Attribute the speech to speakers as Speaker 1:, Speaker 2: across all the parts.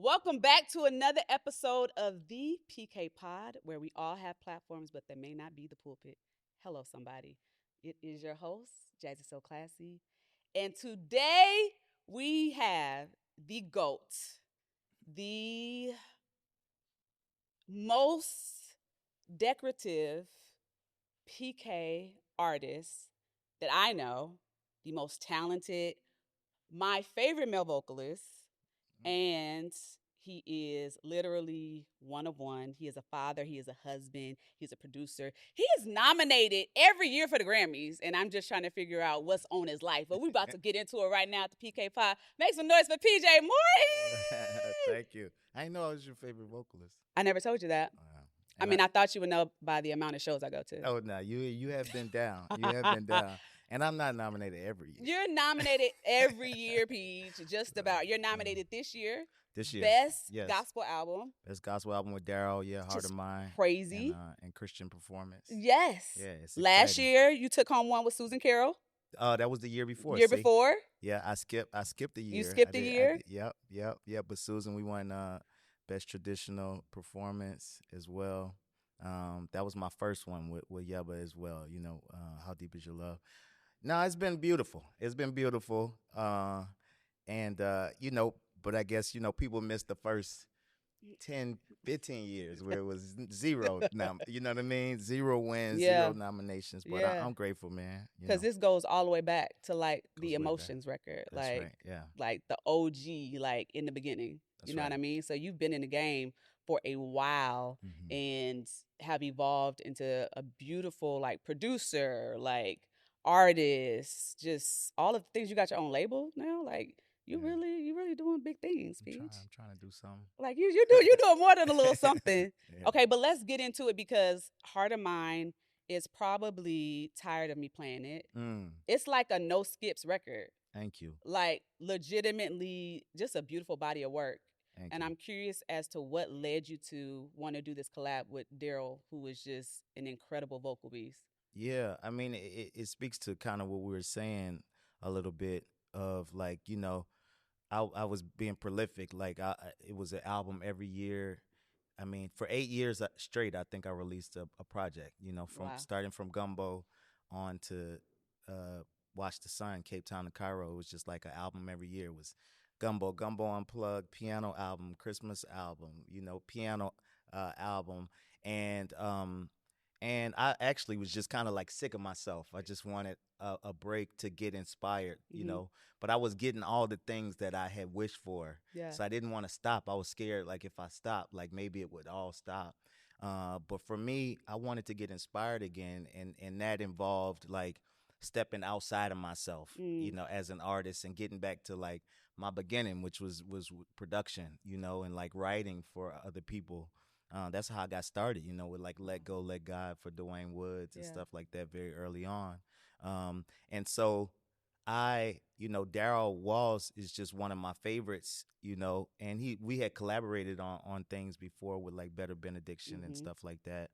Speaker 1: Welcome back to another episode of the PK Pod, where we all have platforms, but they may not be the pulpit. Hello, somebody. It is your host, Jazzy So Classy. And today we have the GOAT, the most decorative PK artist that I know, the most talented, my favorite male vocalist, and he is literally one of one. He is a father, he is a husband, he's a producer. He is nominated every year for the Grammys, and I'm just trying to figure out what's on his life. But we're about to get into it right now at the PK Pod. Make some noise for PJ Morton.
Speaker 2: Thank you. I didn't know I was your favorite vocalist.
Speaker 1: I never told you that. I
Speaker 2: And
Speaker 1: mean, I thought you would know by the amount of shows I go to.
Speaker 2: oh no, you have been down. You have been down, and I'm not nominated every year.
Speaker 1: You're nominated every year, Peach. Just about. You're nominated this year.
Speaker 2: This year,
Speaker 1: Best
Speaker 2: yes,
Speaker 1: gospel album.
Speaker 2: best gospel album with Darrel, yeah, Heart
Speaker 1: Just
Speaker 2: of Mine,
Speaker 1: crazy.
Speaker 2: and Christian performance.
Speaker 1: Yes.
Speaker 2: Yeah, it's
Speaker 1: Last
Speaker 2: exciting.
Speaker 1: year, you took home one with Susan Carroll.
Speaker 2: That was the year before.
Speaker 1: Year
Speaker 2: see?
Speaker 1: before,
Speaker 2: Yeah, I skipped a year.
Speaker 1: you skipped
Speaker 2: I
Speaker 1: a
Speaker 2: did- I
Speaker 1: year.
Speaker 2: did- Yep. But Susan, we won best traditional performance as well. That was my first one with Yeba as well. How deep is your love? No, it's been beautiful. It's been beautiful. And but I guess people missed the first 10, 15 years where it was zero. Now, you know what I mean? Zero wins,
Speaker 1: Yeah.
Speaker 2: zero nominations. But
Speaker 1: Yeah.
Speaker 2: I'm grateful, man.
Speaker 1: Because this goes all the way back to like the
Speaker 2: Goes way back.
Speaker 1: Emotions record,
Speaker 2: That's
Speaker 1: like
Speaker 2: right. Yeah.
Speaker 1: like the OG, like in the beginning.
Speaker 2: That's
Speaker 1: You know
Speaker 2: right.
Speaker 1: what I mean? So you've been in the game for a while
Speaker 2: Mhm.
Speaker 1: and have evolved into a beautiful like producer, like artist, just all of the things. You got your own label now. Like you
Speaker 2: Yeah.
Speaker 1: really doing big things, Peach.
Speaker 2: I'm trying to do something.
Speaker 1: Like you doing more than a little something.
Speaker 2: Yeah.
Speaker 1: Okay, but let's get into it because Heart of Mine is probably tired of me playing it.
Speaker 2: Mm,
Speaker 1: It's like a no skips record.
Speaker 2: thank you.
Speaker 1: Like legitimately just a beautiful body of work.
Speaker 2: Thank
Speaker 1: And
Speaker 2: you.
Speaker 1: I'm curious as to what led you to want to do this collab with Darrel, who is just an incredible vocal beast.
Speaker 2: Yeah, I mean, it speaks to kind of what we were saying a little bit of like, I was being prolific. Like, it was an album every year. I mean, for 8 years straight, I think I released a project, from
Speaker 1: Wow.
Speaker 2: starting from Gumbo on to Watch the Sun, Cape Town to Cairo. It was just like an album every year. It was Gumbo Unplugged, piano album, Christmas album, piano album. And I actually was just kind of like sick of myself. I just wanted a break to get inspired,
Speaker 1: Mhm.
Speaker 2: But I was getting all the things that I had wished for.
Speaker 1: Yeah.
Speaker 2: So I didn't want to stop. I was scared, like, if I stopped, like, maybe it would all stop. But for me, I wanted to get inspired again. And that involved, like, stepping outside of myself,
Speaker 1: Mm.
Speaker 2: as an artist and getting back to, like, my beginning, which was production, and, like, writing for other people. That's how I got started, with like Let Go, Let God for Dwayne Woods and
Speaker 1: Yeah.
Speaker 2: stuff like that very early on. And so Darrel Walls is just one of my favorites, and we had collaborated on things before with like Better Benediction and
Speaker 1: Mhm.
Speaker 2: stuff like that.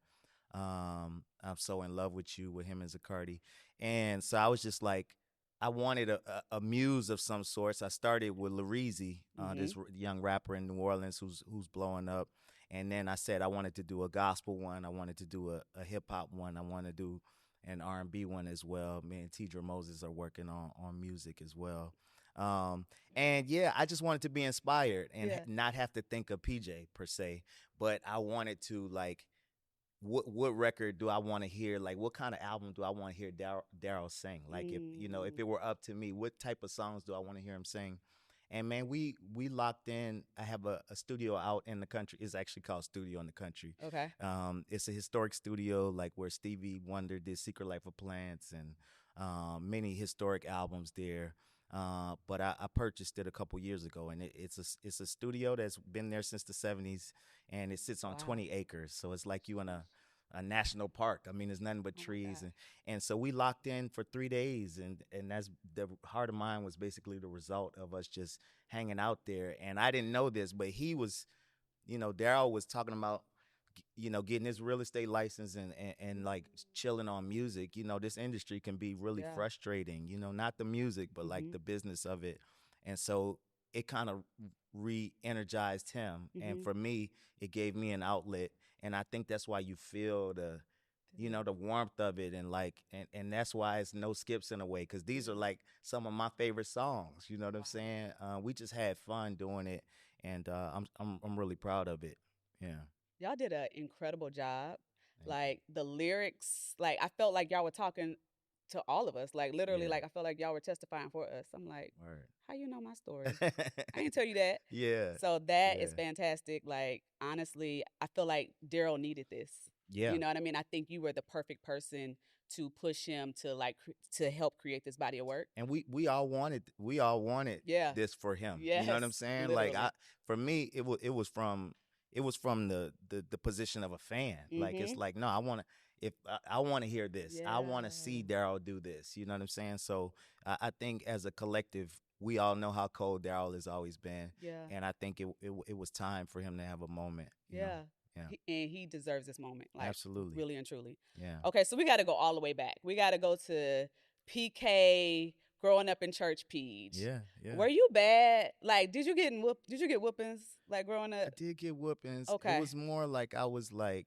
Speaker 2: I'm So in Love with You with him and Zacardi. And so I was just like, I wanted a muse of some sorts. I started with Lareezy, this young rapper in New Orleans who's blowing up. And then I said I wanted to do a gospel one. I wanted to do a hip hop one. I want to do an R&B one as well. Me and Tidra Moses are working on music as well. And yeah, I just wanted to be inspired and
Speaker 1: Yeah.
Speaker 2: not have to think of PJ per se, but I wanted to like, what record do I want to hear? Like, what kind of album do I want to hear Darrel sing? Like, if it were up to me, what type of songs do I want to hear him sing? And man, we locked in. I have a studio out in the country. It's actually called Studio in the Country.
Speaker 1: Okay.
Speaker 2: It's a historic studio, like where Stevie Wonder did Secret Life of Plants and many historic albums there. But I purchased it a couple years ago, and it's a studio that's been there since the '70s, and it sits on
Speaker 1: Wow.
Speaker 2: 20 acres. So it's like you in a national park. I mean, there's nothing but
Speaker 1: Oh my
Speaker 2: trees,
Speaker 1: gosh.
Speaker 2: and so we locked in for 3 days, and that's the Heart of Mine was basically the result of us just hanging out there. And I didn't know this, but he was, Darrel was talking about, getting his real estate license and like chilling on music. This industry can be really
Speaker 1: Yeah.
Speaker 2: frustrating. Not the music, but like
Speaker 1: Mhm.
Speaker 2: the business of it. And so it kind of re-energized him, and
Speaker 1: Mhm.
Speaker 2: for me, it gave me an outlet, and I think that's why you feel the warmth of it, and like and that's why it's no skips in a way, because these are like some of my favorite songs. You know what I'm
Speaker 1: Wow.
Speaker 2: saying? We just had fun doing it, and I'm really proud of it. Yeah.
Speaker 1: Y'all did an incredible job.
Speaker 2: Thank you.
Speaker 1: Like the lyrics, like I felt like y'all were talking to all of us. Like literally,
Speaker 2: Yeah.
Speaker 1: like I felt like y'all were testifying for us. I'm like,
Speaker 2: Word.
Speaker 1: how you know my story? I didn't tell you that.
Speaker 2: Yeah.
Speaker 1: So that
Speaker 2: Yeah.
Speaker 1: is fantastic. Like honestly, I feel like Darrel needed this.
Speaker 2: Yeah.
Speaker 1: You know what I mean? I think you were the perfect person to push him to like to help create this body of work.
Speaker 2: And we all wanted
Speaker 1: Yeah.
Speaker 2: this for him. You know
Speaker 1: Yes.
Speaker 2: what I'm saying? Like
Speaker 1: Literally.
Speaker 2: for me, it was from the position of a fan. Like it's
Speaker 1: Mhm.
Speaker 2: like, no, I want to hear this. I
Speaker 1: Yeah.
Speaker 2: want to see Darrell do this. You know what I'm saying? So I think as a collective, we all know how cold Darrell has always been,
Speaker 1: Yeah.
Speaker 2: and I think it was time for him to have a moment. You know?
Speaker 1: Yeah.
Speaker 2: Yeah.
Speaker 1: And he deserves this moment, like
Speaker 2: Absolutely.
Speaker 1: really and truly.
Speaker 2: Yeah.
Speaker 1: Okay, so we got to go all the way back. We got to go to PK growing up in church. Peach,
Speaker 2: Yeah. Yeah.
Speaker 1: were you bad? Like, Did you get whoopings like growing
Speaker 2: I
Speaker 1: up?
Speaker 2: did get whoopings. It
Speaker 1: Okay.
Speaker 2: was more like I was like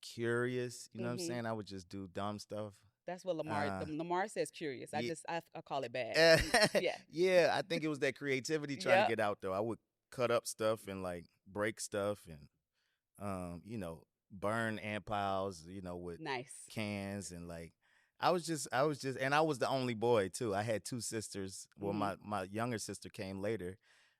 Speaker 2: curious. You know what I'm
Speaker 1: Mhm.
Speaker 2: saying? I would just do dumb stuff.
Speaker 1: That's what
Speaker 2: Uh,
Speaker 1: Lamar says. Curious.
Speaker 2: yeah,
Speaker 1: I call it bad. Yeah.
Speaker 2: yeah. I think it was that creativity trying to
Speaker 1: Yep.
Speaker 2: get out though. I would cut up stuff and like break stuff and burn amp piles. With
Speaker 1: Nice.
Speaker 2: cans and like. I was just, and I was the only boy too. I had two sisters. Well,
Speaker 1: Mhm.
Speaker 2: my younger sister came later,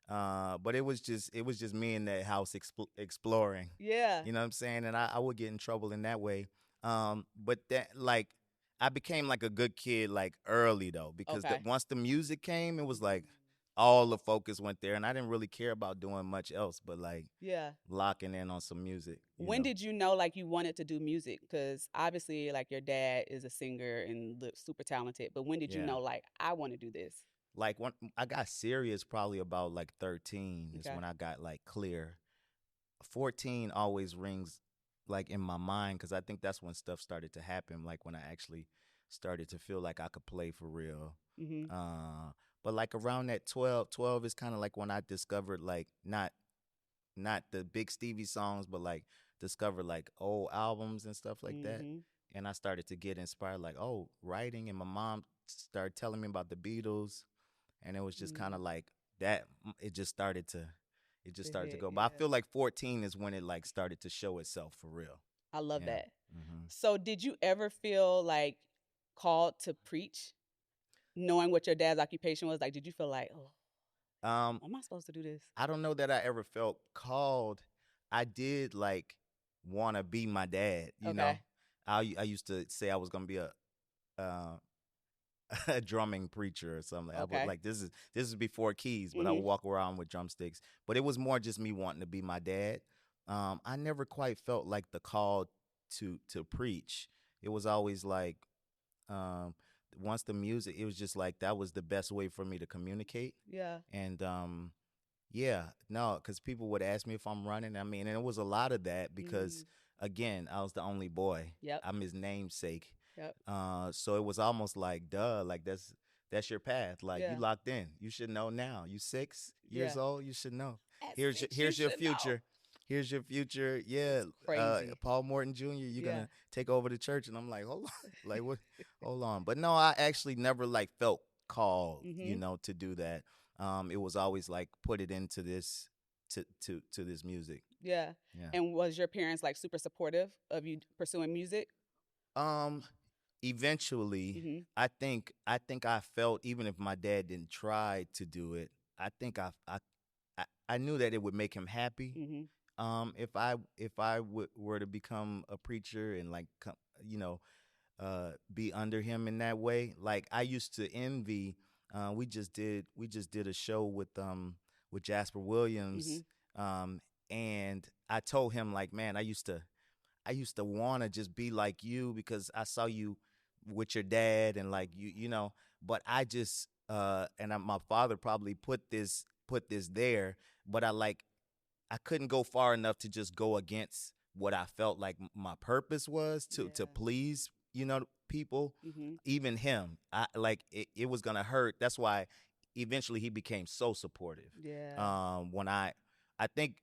Speaker 2: but it was just me in that house exploring.
Speaker 1: Yeah.
Speaker 2: You know what I'm saying? And I would get in trouble in that way. But that like I became like a good kid like early though, because
Speaker 1: Okay.
Speaker 2: once the music came, it was
Speaker 1: Mhm.
Speaker 2: like all the focus went there, and I didn't really care about doing much else but like
Speaker 1: Yeah.
Speaker 2: locking in on some music.
Speaker 1: When did you know like you wanted to do music? Because obviously, like your dad is a singer and super talented. But when did you
Speaker 2: Yeah.
Speaker 1: know like I want to do this?
Speaker 2: Like when I got serious, probably about like 13 is
Speaker 1: Okay.
Speaker 2: when I got like clear. 14 always rings like in my mind, because I think that's when stuff started to happen, like when I actually started to feel like I could play for real.
Speaker 1: Mhm.
Speaker 2: Uh, but like around that 12 is kind of like when I discovered like not the big Stevie songs, but like discovered like old albums and stuff like that.
Speaker 1: Mhm.
Speaker 2: And I started to get inspired, like, oh, writing. And my mom started telling me about the Beatles, and it was just kind
Speaker 1: Mhm.
Speaker 2: of like that. It just started to
Speaker 1: Hit.
Speaker 2: go. But I
Speaker 1: Yeah.
Speaker 2: feel like 14 is when it like started to show itself for real.
Speaker 1: I love
Speaker 2: Yeah.
Speaker 1: that.
Speaker 2: Hmm.
Speaker 1: So, did you ever feel like called to preach, knowing what your dad's occupation was? Like, did you feel like, oh,
Speaker 2: Um,
Speaker 1: am I supposed to do this?
Speaker 2: I don't know that I ever felt called. I did like want to be my dad.
Speaker 1: Okay.
Speaker 2: I used to say I was gonna be uh, a drumming preacher or something. I would
Speaker 1: Okay.
Speaker 2: like this is before keys, but I would
Speaker 1: Mhm.
Speaker 2: walk around with drumsticks. But it was more just me wanting to be my dad. I never quite felt like the call to preach. It was always like um, once the music, it was just like that was the best way for me to communicate.
Speaker 1: Yeah.
Speaker 2: And yeah, no, because people would ask me if I'm running. I mean, and it was a lot of that because
Speaker 1: Mhm.
Speaker 2: again, I was the only boy.
Speaker 1: Yep.
Speaker 2: I'm his namesake.
Speaker 1: Yep.
Speaker 2: So it was almost like, duh, like that's your path. Like you
Speaker 1: Yeah.
Speaker 2: locked in. You should know now. You 6 years
Speaker 1: Yeah.
Speaker 2: old. You should know.
Speaker 1: At
Speaker 2: Here's your
Speaker 1: 6, you
Speaker 2: here's your
Speaker 1: should know.
Speaker 2: future. Here's your future. Yeah,
Speaker 1: It's crazy.
Speaker 2: Paul Morton Jr. You're
Speaker 1: Yeah.
Speaker 2: gonna take over the church, and I'm like, hold on, like what? Hold on. But no, I actually never like felt called,
Speaker 1: Mhm.
Speaker 2: to do that. It was always like put it into this to this music.
Speaker 1: Yeah.
Speaker 2: Yeah.
Speaker 1: And was your parents like super supportive of you pursuing music?
Speaker 2: Um, Eventually,
Speaker 1: Mhm.
Speaker 2: I think I felt, even if my dad didn't try to do it, I think I knew that it would make him happy.
Speaker 1: Mhm.
Speaker 2: If I were to become a preacher and like you know be under him in that way. Like I used to envy. We just did a show with Jasper Williams,
Speaker 1: Mhm.
Speaker 2: um, and I told him like, man, I used to want to just be like you because I saw you with your dad and like you. But I just my father probably put this there, but I couldn't go far enough to just go against what I felt like my purpose was to
Speaker 1: Yeah.
Speaker 2: please, people,
Speaker 1: Mhm.
Speaker 2: even him. I like it was gonna hurt. That's why eventually he became so supportive.
Speaker 1: Yeah.
Speaker 2: When I think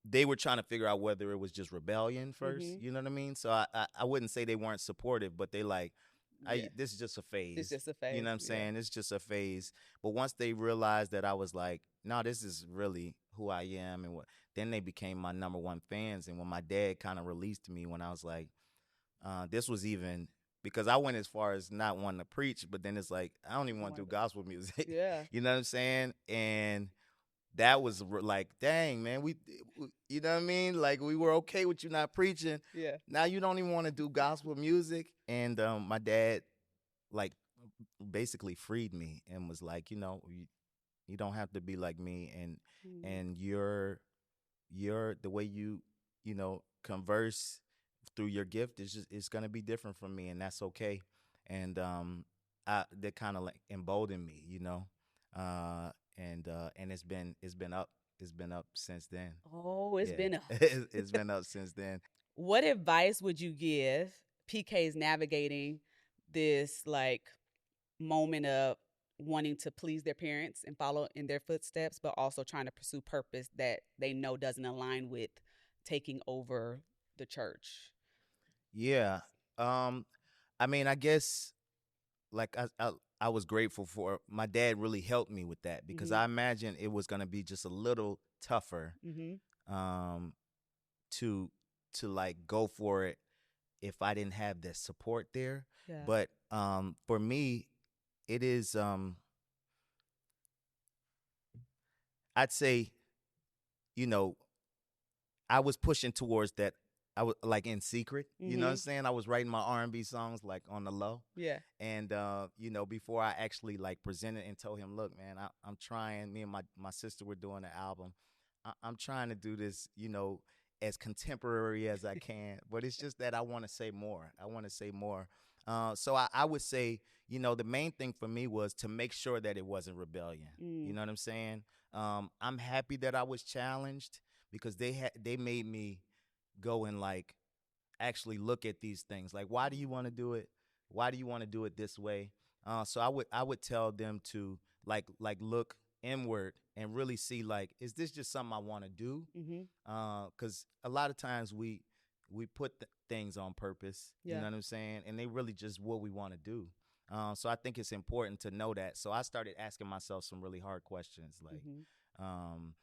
Speaker 2: they were trying to figure out whether it was just rebellion first.
Speaker 1: Mhm.
Speaker 2: You know what I mean? So I wouldn't say they weren't supportive, but they like,
Speaker 1: Yeah.
Speaker 2: this is just a
Speaker 1: It's
Speaker 2: phase.
Speaker 1: just a
Speaker 2: You know
Speaker 1: phase.
Speaker 2: what I'm
Speaker 1: Yeah.
Speaker 2: saying? It's just a phase. But once they realized that I was like, no, this is really who I am, and what, then they became my number one fans. And when my dad kind of released me, when I was like, this was even because I went as far as not wanting to preach, but then it's like I don't even
Speaker 1: I
Speaker 2: want to
Speaker 1: wanna
Speaker 2: do
Speaker 1: go.
Speaker 2: gospel music.
Speaker 1: Yeah.
Speaker 2: You know what I'm saying? And that was like, dang, man, you know what I mean? Like we were okay with you not preaching.
Speaker 1: Yeah.
Speaker 2: Now you don't even want to do gospel music. And my dad, like, basically freed me and was like, you don't have to be like me,
Speaker 1: Mm.
Speaker 2: and you're the way you converse through your gift is just it's gonna be different from me, and that's okay. And that kind of like emboldened me, and it's been up since then.
Speaker 1: Oh, it's
Speaker 2: Yeah,
Speaker 1: been a
Speaker 2: it's been up since then.
Speaker 1: What advice would you give PK's navigating this like moment of wanting to please their parents and follow in their footsteps, but also trying to pursue purpose that they know doesn't align with taking over the church?
Speaker 2: Yeah. Um, I mean, I guess like I was grateful for my dad really helped me with that because
Speaker 1: Mhm.
Speaker 2: I imagined it was gonna be just a little tougher
Speaker 1: Mhm.
Speaker 2: um to like go for it if I didn't have that support there.
Speaker 1: Yeah.
Speaker 2: But for me, it is I'd say, you know, I was pushing towards that. I was like in secret, you know what I'm
Speaker 1: Mhm.
Speaker 2: saying? I was writing my R&B songs like on the low.
Speaker 1: Yeah.
Speaker 2: And before I actually like presented and told him, look, man, I'm trying. Me and my sister were doing an album. I'm trying to do this, as contemporary as I can. But it's just that I want to say more. I want to say more. So I would say, the main thing for me was to make sure that it wasn't rebellion. You
Speaker 1: Mm.
Speaker 2: know what I'm saying? I'm happy that I was challenged because they made me go and like actually look at these things. Like, why do you want to do it? Why do you want to do it this way? So I would tell them to like look inward and really see, like, is this just something I want to do?
Speaker 1: Mhm.
Speaker 2: Because a lot of times we put things on purpose. You
Speaker 1: Yeah.
Speaker 2: know what I'm saying? And they really just what we want to do. So I think it's important to know that. So I started asking myself some really hard questions, like,
Speaker 1: Mhm.
Speaker 2: um,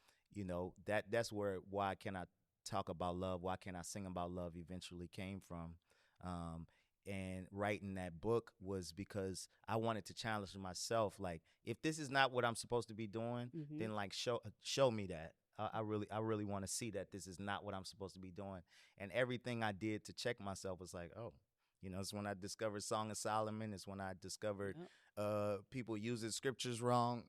Speaker 2: that's where why can I talk about love? Why can't I sing about love? Eventually came from, um, and writing that book was because I wanted to challenge myself. Like, if this is not what I'm supposed to be doing,
Speaker 1: Mhm.
Speaker 2: then like show me that. I really want to see that this is not what I'm supposed to be doing. And everything I did to check myself was like, oh, it's when I discovered Song of Solomon. It's when I discovered
Speaker 1: Yep.
Speaker 2: people using scriptures wrong.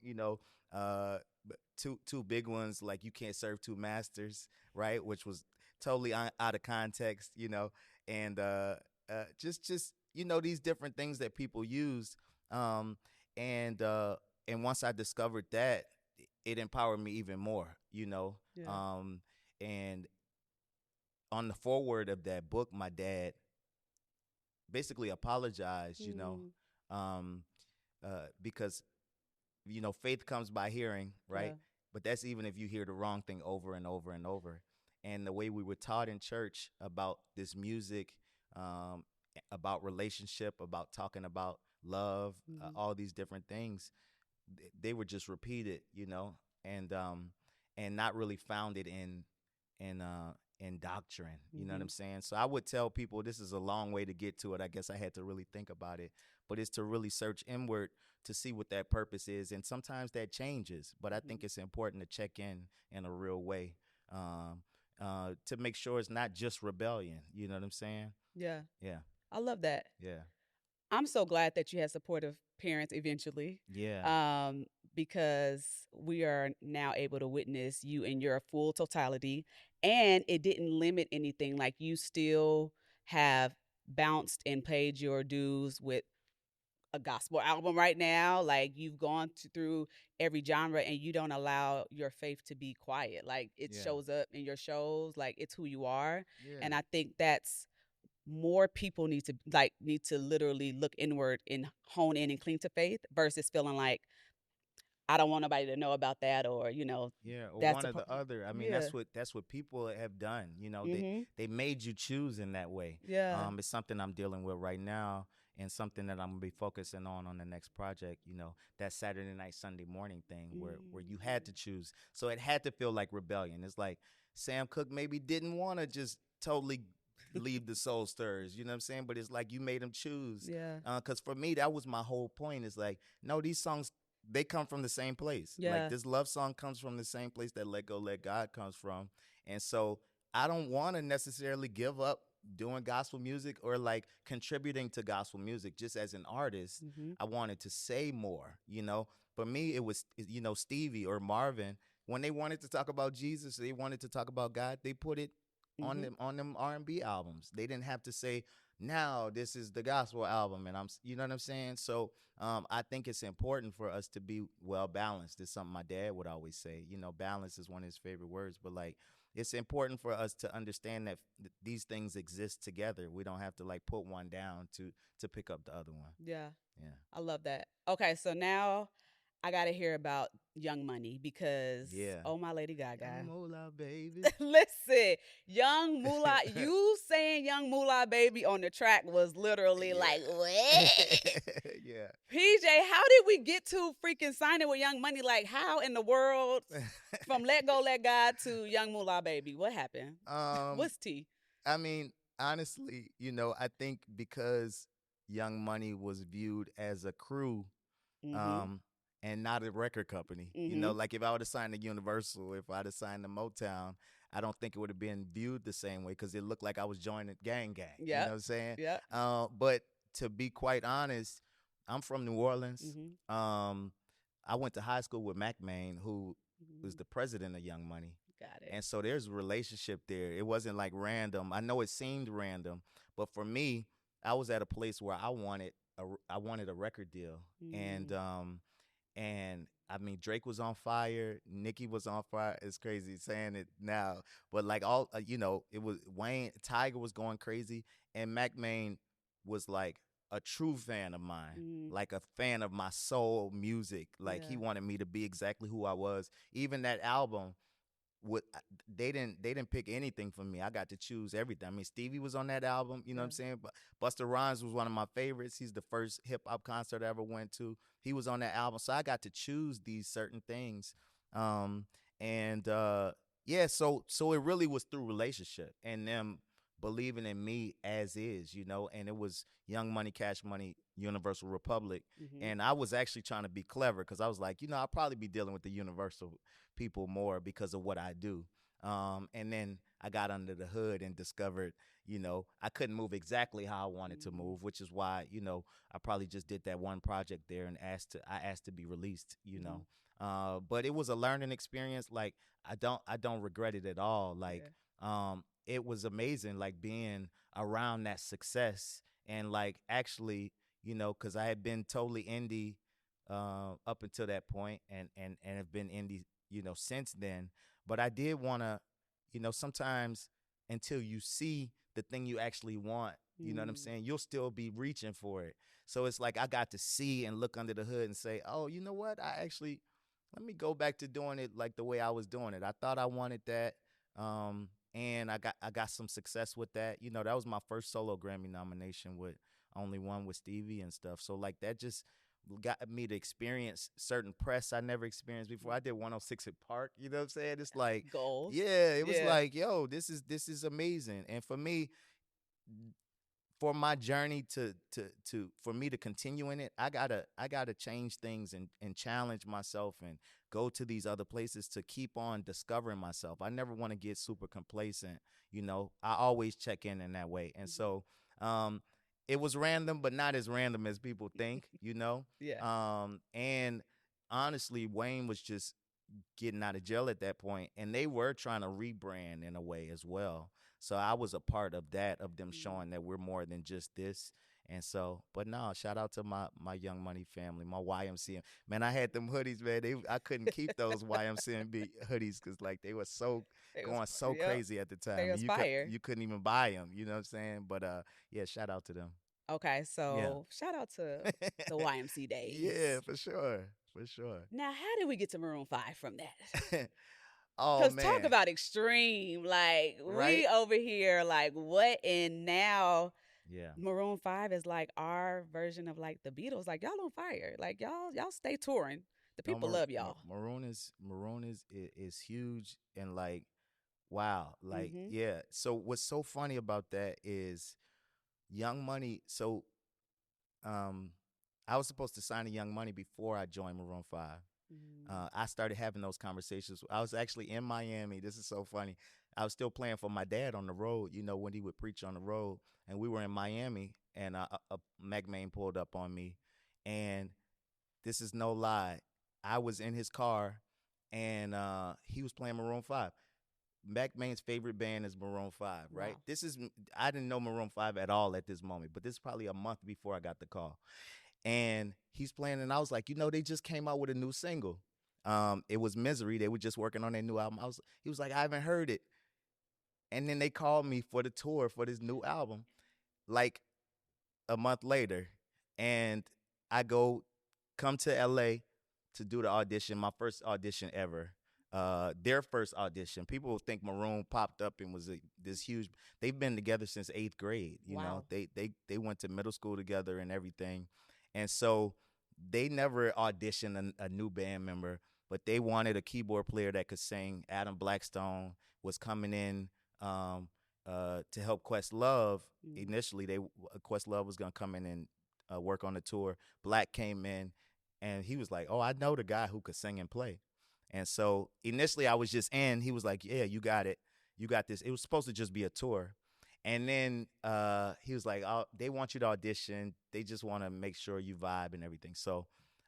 Speaker 2: But two big ones like you can't serve two masters, right? Which was totally out of context. And just these different things that people use. Um, and once I discovered that, it empowered me even more.
Speaker 1: Yeah.
Speaker 2: And on the forward of that book, my dad basically apologized.
Speaker 1: Mm.
Speaker 2: Um, because faith comes by hearing,
Speaker 1: Yeah.
Speaker 2: right? But that's even if you hear the wrong thing over and over and over. And the way we were taught in church about this music, um, about relationship, about talking about love,
Speaker 1: Mhm.
Speaker 2: all these different things, they were just repeated, and not really founded in in doctrine. You know what I'm
Speaker 1: Mhm.
Speaker 2: saying? So I would tell people this is a long way to get to it. I guess I had to really think about it, but it's to really search inward to see what that purpose is, and sometimes that changes. But I think
Speaker 1: Mhm.
Speaker 2: it's important to check in a real way, to make sure it's not just rebellion. You know what I'm saying?
Speaker 1: Yeah.
Speaker 2: Yeah,
Speaker 1: I love that.
Speaker 2: yeah,
Speaker 1: I'm so glad that you had supportive parents eventually,
Speaker 2: yeah,
Speaker 1: um, because we are now able to witness you in your full totality, and it didn't limit anything. Like you still have bounced and paid your dues with a gospel album right now. Like you've gone through every genre, and you don't allow your faith to be quiet. Like it
Speaker 2: yeah,
Speaker 1: shows up in your shows. Like it's who you are,
Speaker 2: yeah,
Speaker 1: and I think that's more people need to literally look inward and hone in and cling to faith versus feeling like I don't want nobody to know about that, or
Speaker 2: Yeah, or
Speaker 1: that's
Speaker 2: one
Speaker 1: a
Speaker 2: or the other. I mean,
Speaker 1: yeah.
Speaker 2: that's what people have done. You know,
Speaker 1: Mhm.
Speaker 2: they made you choose in that way.
Speaker 1: Yeah.
Speaker 2: It's something I'm dealing with right now, and something that I'm gonna be focusing on the next project. You know, that Saturday night, Sunday morning thing where you had to
Speaker 1: Mm.
Speaker 2: choose. So it had to feel like rebellion. It's like Sam Cooke maybe didn't want to just totally leave the soul stirs. You know what I'm saying? But it's like you made him choose.
Speaker 1: Yeah.
Speaker 2: Because for me, that was my whole point. Is like, no, these songs they come from the same place. Like
Speaker 1: Yeah.
Speaker 2: this love song comes from the same place that Let Go, Let God comes from. And so I don't want to necessarily give up doing gospel music or like contributing to gospel music just as an artist.
Speaker 1: Mhm.
Speaker 2: I wanted to say more, you know. For me, it was, you know, Stevie or Marvin, when they wanted to talk about Jesus, they wanted to talk about God, they put it
Speaker 1: Mhm.
Speaker 2: on them R&B albums. They didn't have to say, now this is the gospel album and you know what I'm saying? So I think it's important for us to be well balanced. It's something my dad would always say. You know, balance is one of his favorite words, but like it's important for us to understand that these things exist together. We don't have to like put one down to pick up the other one.
Speaker 1: Yeah.
Speaker 2: Yeah.
Speaker 1: I love that. Okay, so now I got to hear about Young Money because
Speaker 2: Yeah.
Speaker 1: oh my Lady Gaga.
Speaker 2: Young Moolah, baby.
Speaker 1: Listen, Young Moolah, you saying Young Moolah baby on the track was literally like,
Speaker 2: Yeah.
Speaker 1: what?
Speaker 2: Yeah.
Speaker 1: PJ, how did we get to freaking signing with Young Money? Like, how in the world from Let Go, Let God to Young Moolah baby? What happened?
Speaker 2: um
Speaker 1: What's T?
Speaker 2: I mean, honestly, you know, I think because Young Money was viewed as a crew,
Speaker 1: Mm-hmm.
Speaker 2: um, and not a record company. You
Speaker 1: Mm-hmm.
Speaker 2: know, like if I would have signed to Universal, if I'd have signed to Motown, I don't think it would have been viewed the same way because it looked like I was joining gang gang. You know
Speaker 1: Yep.
Speaker 2: what I'm saying?
Speaker 1: Yep.
Speaker 2: But to be quite honest, I'm from New Orleans.
Speaker 1: Mm-hmm.
Speaker 2: I went to high school with Mac Main, who was
Speaker 1: Mm-hmm.
Speaker 2: the president of Young Money.
Speaker 1: Got it.
Speaker 2: And so there's a relationship there. It wasn't like random. I know it seemed random, but for me, I was at a place where I wanted a record deal,
Speaker 1: Mm.
Speaker 2: and I mean Drake was on fire, Nicki was on fire. It's crazy saying it now, but like all you know, it was Wayne, Tiger was going crazy, and Mac Main was like a true fan of mine,
Speaker 1: Mm.
Speaker 2: like a fan of my soul music. Like he
Speaker 1: Yeah.
Speaker 2: wanted me to be exactly who I was. Even that album what they didn't pick anything for me. I got to choose everything. I mean, Stevie was on that album, you know what
Speaker 1: Yeah.
Speaker 2: I'm saying? But Busta Rhymes was one of my favorites. He's the first hip hop concert I ever went to. He was on that album. So I got to choose these certain things. Um and yeah, so it really was through relationship and them believing in me as is, you know, and it was Young Money, Cash Money, Universal Republic.
Speaker 1: Mm-hmm.
Speaker 2: And I was actually trying to be clever because I was like, you know, I'll probably be dealing with the Universal people more because of what I do. And then I got under the hood and discovered, you know, I couldn't move exactly how I wanted to
Speaker 1: Mm-hmm.
Speaker 2: move, which is why, you know, I probably just did that one project there and I asked to be released, you
Speaker 1: Mm-hmm.
Speaker 2: know. But it was a learning experience. Like I don't regret it at all. Like
Speaker 1: Yeah.
Speaker 2: it was amazing, like being around that success and like actually, you know, because I had been totally indie up until that point and have been indie, you know, since then. But I did want to, you know, sometimes until you see the thing you actually want, you know what I'm
Speaker 1: Mm.
Speaker 2: saying, you'll still be reaching for it. So it's like I got to see and look under the hood and say, oh, you know what, I actually let me go back to doing it like the way I was doing it. I thought I wanted that. And I got some success with that. You know, that was my first solo Grammy nomination with only one with Stevie and stuff. So like that just got me to experience certain press I never experienced before. I did 106 at Park, you know what I'm saying? It's like,
Speaker 1: Goals.
Speaker 2: yeah, it was
Speaker 1: Yeah.
Speaker 2: like, yo, this is amazing. And for me, for my journey to for me to continue in it, I gotta change things and challenge myself and go to these other places to keep on discovering myself. I never want to get super complacent, you know. I always check in that way. And
Speaker 1: Mm-hmm.
Speaker 2: so it was random, but not as random as people think, you know.
Speaker 1: Yeah.
Speaker 2: And honestly, Wayne was just getting out of jail at that point, and they were trying to rebrand in a way as well. So I was a part of that, of them
Speaker 1: Mm.
Speaker 2: showing that we're more than just this. And so, but no, shout out to my Young Money family, my YMCA. Man, I had them hoodies, man. I couldn't keep those YMCA hoodies because like they were so
Speaker 1: They was
Speaker 2: going so
Speaker 1: yep.
Speaker 2: crazy at the
Speaker 1: They
Speaker 2: time, and
Speaker 1: aspire.
Speaker 2: you couldn't even buy them. You know what I'm saying? But yeah, shout out to them.
Speaker 1: Okay,
Speaker 2: Yeah.
Speaker 1: so shout out to the YMC days.
Speaker 2: Yeah, for sure. for sure.
Speaker 1: Now, how did we get to Maroon 5 from that?
Speaker 2: Oh
Speaker 1: Cause talk
Speaker 2: man,
Speaker 1: about extreme. Like
Speaker 2: right?
Speaker 1: we over here, like what? And now
Speaker 2: Yeah.
Speaker 1: Maroon 5 is like our version of like the Beatles. Like y'all on fire. Like y'all stay touring. The
Speaker 2: No,
Speaker 1: people love y'all.
Speaker 2: Maroon is huge and like wow, like
Speaker 1: Mm-hmm.
Speaker 2: yeah. So what's so funny about that is Young Money. So um, I was supposed to sign to Young Money before I joined Maroon 5.
Speaker 1: Mm.
Speaker 2: I started having those conversations. I was actually in Miami. This is so funny. I was still playing for my dad on the road, when he would preach on the road. And we were in Miami, and a Mac Main pulled up on me. And this is no lie. I was in his car, and he was playing Maroon 5. Mac Main's favorite band is Maroon 5, right?
Speaker 1: Wow.
Speaker 2: I didn't know Maroon 5 at all at this moment, but this is probably a month before I got the call. And he's playing, and I was like, they just came out with a new single. It was Misery. They were just working on their new album. He was like, I haven't heard it. And then they called me for the tour for this new album, like a month later. And I come to LA to do the audition, my first audition ever. Their first audition. People think Maroon popped up and was this huge. They've been together since 8th grade.
Speaker 1: Wow.
Speaker 2: They went to middle school together and everything, and so they never auditioned a new band member, but they wanted a keyboard player that could sing. Adam Blackstone was coming in to help Questlove.
Speaker 1: Mm.
Speaker 2: Initially, Questlove was gonna come in and work on the tour. Black came in, and he was like, "Oh, I know the guy who could sing and play." And so initially, I was just in. He was like, "Yeah, you got it. You got this." It was supposed to just be a tour, and then he was like, "Oh, they want you to audition. They just want to make sure you vibe and everything." So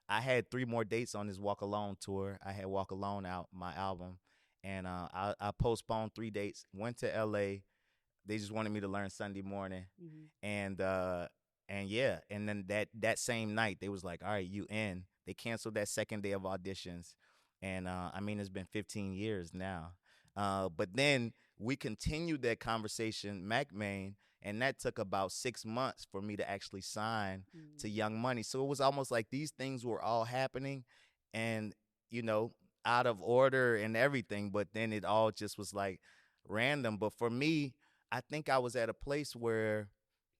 Speaker 2: I had 3 more dates on this Walk Alone tour. I had Walk Alone out my album, and I postponed 3 dates. Went to LA. They just wanted me to learn Sunday morning,
Speaker 1: Mm-hmm.
Speaker 2: and yeah, and then that same night they was like, "All right, you in." They canceled that second day of auditions, and I mean it's been 15 years now. But then we continued that conversation, Mac Main, and that took about 6 months for me to actually sign to
Speaker 1: Mm.
Speaker 2: Young Money. So it was almost like these things were all happening, and you know, out of order and everything. But then it all just was like random. But for me, I think I was at a place where,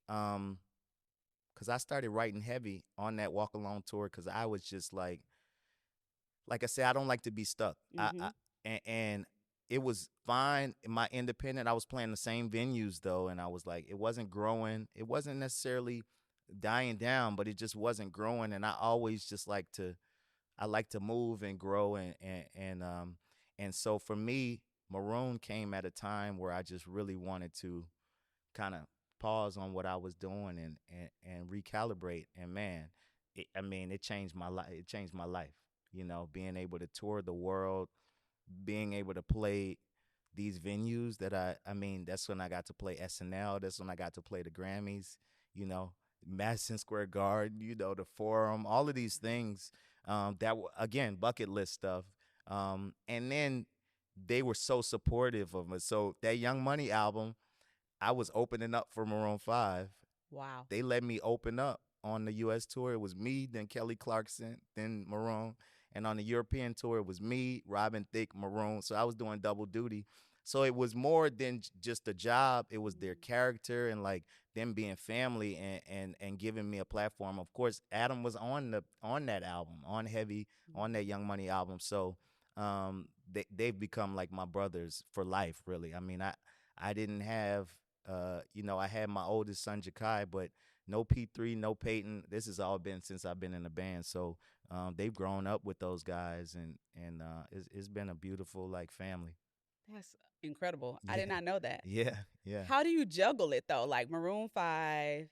Speaker 2: because I started writing heavy on that Walk Alone tour, because I was just like I said, I don't like to be stuck.
Speaker 1: Mm-hmm.
Speaker 2: And it was fine. In my independent, I was playing the same venues though, and I was like, it wasn't growing. It wasn't necessarily dying down, but it just wasn't growing. And I always just I like to move and grow, and so for me, Maroon came at a time where I just really wanted to kind of pause on what I was doing and recalibrate. And man, I mean, it changed my life. It changed my life. Being able to tour the world, being able to play these venues that I mean, that's when I got to play SNL. That's when I got to play the Grammys. You know, Madison Square Garden. The Forum. All of these things that were again bucket list stuff. And then they were so supportive of us. So that Young Money album, I was opening up for Maroon 5.
Speaker 1: Wow.
Speaker 2: They let me open up on the US tour. It was me, then Kelly Clarkson, then Maroon. And on the European tour, it was me, Robin Thicke, Maroon. So I was doing double duty. So it was more than just a job. It was their
Speaker 1: Mm.
Speaker 2: character and like them being family and giving me a platform. Of course, Adam was on that album, on Heavy, on that Young Money album. So they've become like my brothers for life, really. I mean, I didn't have I had my oldest son Jakai, but no P3, no Peyton. This has all been since I've been in the band. So they've grown up with those guys, and it's been a beautiful like family.
Speaker 1: That's incredible. I
Speaker 2: Yeah,
Speaker 1: did not know that.
Speaker 2: yeah, yeah.
Speaker 1: How do you juggle it though? Like Maroon 5,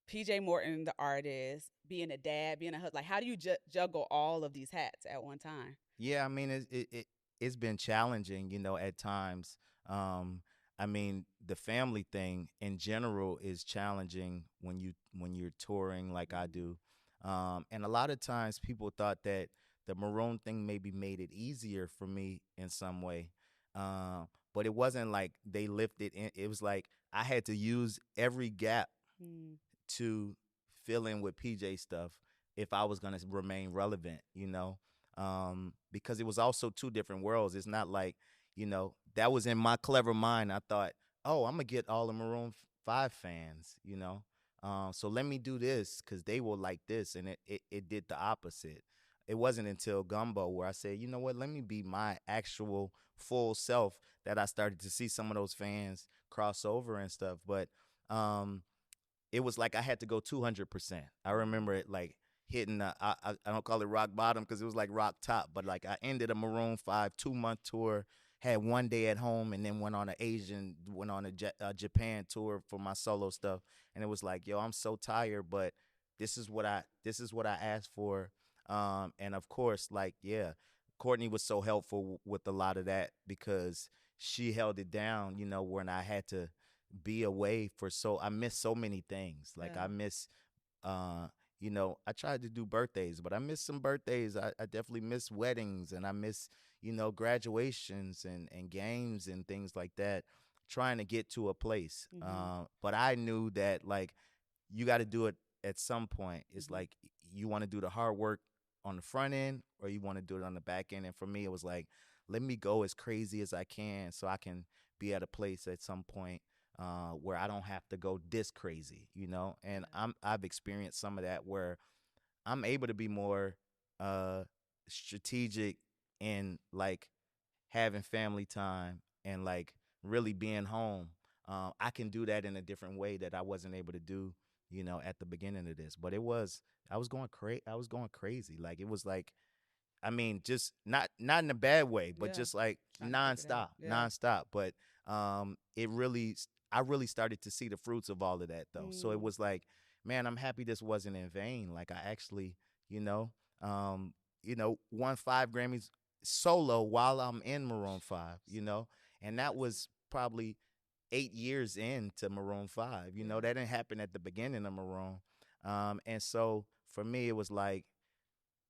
Speaker 1: PJ Morton, the artist, being a dad, being a husband. Like, how do you juggle all of these hats at one time?
Speaker 2: Yeah, I mean it's been challenging, at times. Um, I mean the family thing in general is challenging when you're touring like I
Speaker 1: Mm.
Speaker 2: do, and a lot of times people thought that the Maroon thing maybe made it easier for me in some way, but it wasn't like they lifted. It was like I had to use every gap
Speaker 1: Mm.
Speaker 2: to fill in with PJ stuff. if I was gonna remain relevant, because it was also two different worlds. It's not like, that was in my clever mind. I thought, oh, I'm gonna get all the Maroon 5 fans, so let me do this because they will like this, and it did the opposite. It wasn't until Gumbo where I said, you know what, let me be my actual full self that I started to see some of those fans cross over and stuff. But um, it was like I had to go 200%. I remember it like hitting I don't call it rock bottom because it was like rock top, but like I ended a Maroon 5 2-month tour, had one day at home, and then went on a Japan tour for my solo stuff, and it was like, yo, I'm so tired, but this is what I asked for, and of course, like, yeah, Courtney was so helpful with a lot of that because she held it down, when I had to be away for so I miss so many things. Like
Speaker 1: Yeah.
Speaker 2: I miss I tried to do birthdays, but I miss some birthdays. I definitely miss weddings, and I miss, graduations and games and things like that, trying to get to a place.
Speaker 1: Mhm.
Speaker 2: But I knew that like you got to do it at some point. It's
Speaker 1: Mhm.
Speaker 2: like you want to do the hard work on the front end or you want to do it on the back end. And for me, it was like, let me go as crazy as I can so I can be at a place at some point where I don't have to go this crazy, And
Speaker 1: Yeah.
Speaker 2: I've experienced some of that where I'm able to be more uh, strategic in like having family time and like really being home. I can do that in a different way that I wasn't able to do, at the beginning of this. But I was going crazy. Like it was like, I mean, just not in a bad way, but
Speaker 1: Yeah.
Speaker 2: just like
Speaker 1: Trying to figure it out. Yeah.
Speaker 2: nonstop. But I really started to see the fruits of all of that though. So it
Speaker 1: Mm.
Speaker 2: was like, man, I'm happy this wasn't in vain. Like I actually, you know, um, won 5 Grammys solo while I'm in Maroon 5. And that
Speaker 1: Blessing.
Speaker 2: was probably 8 years into Maroon 5.
Speaker 1: Yeah.
Speaker 2: That didn't happen at the beginning of Maroon. And so for me, it was like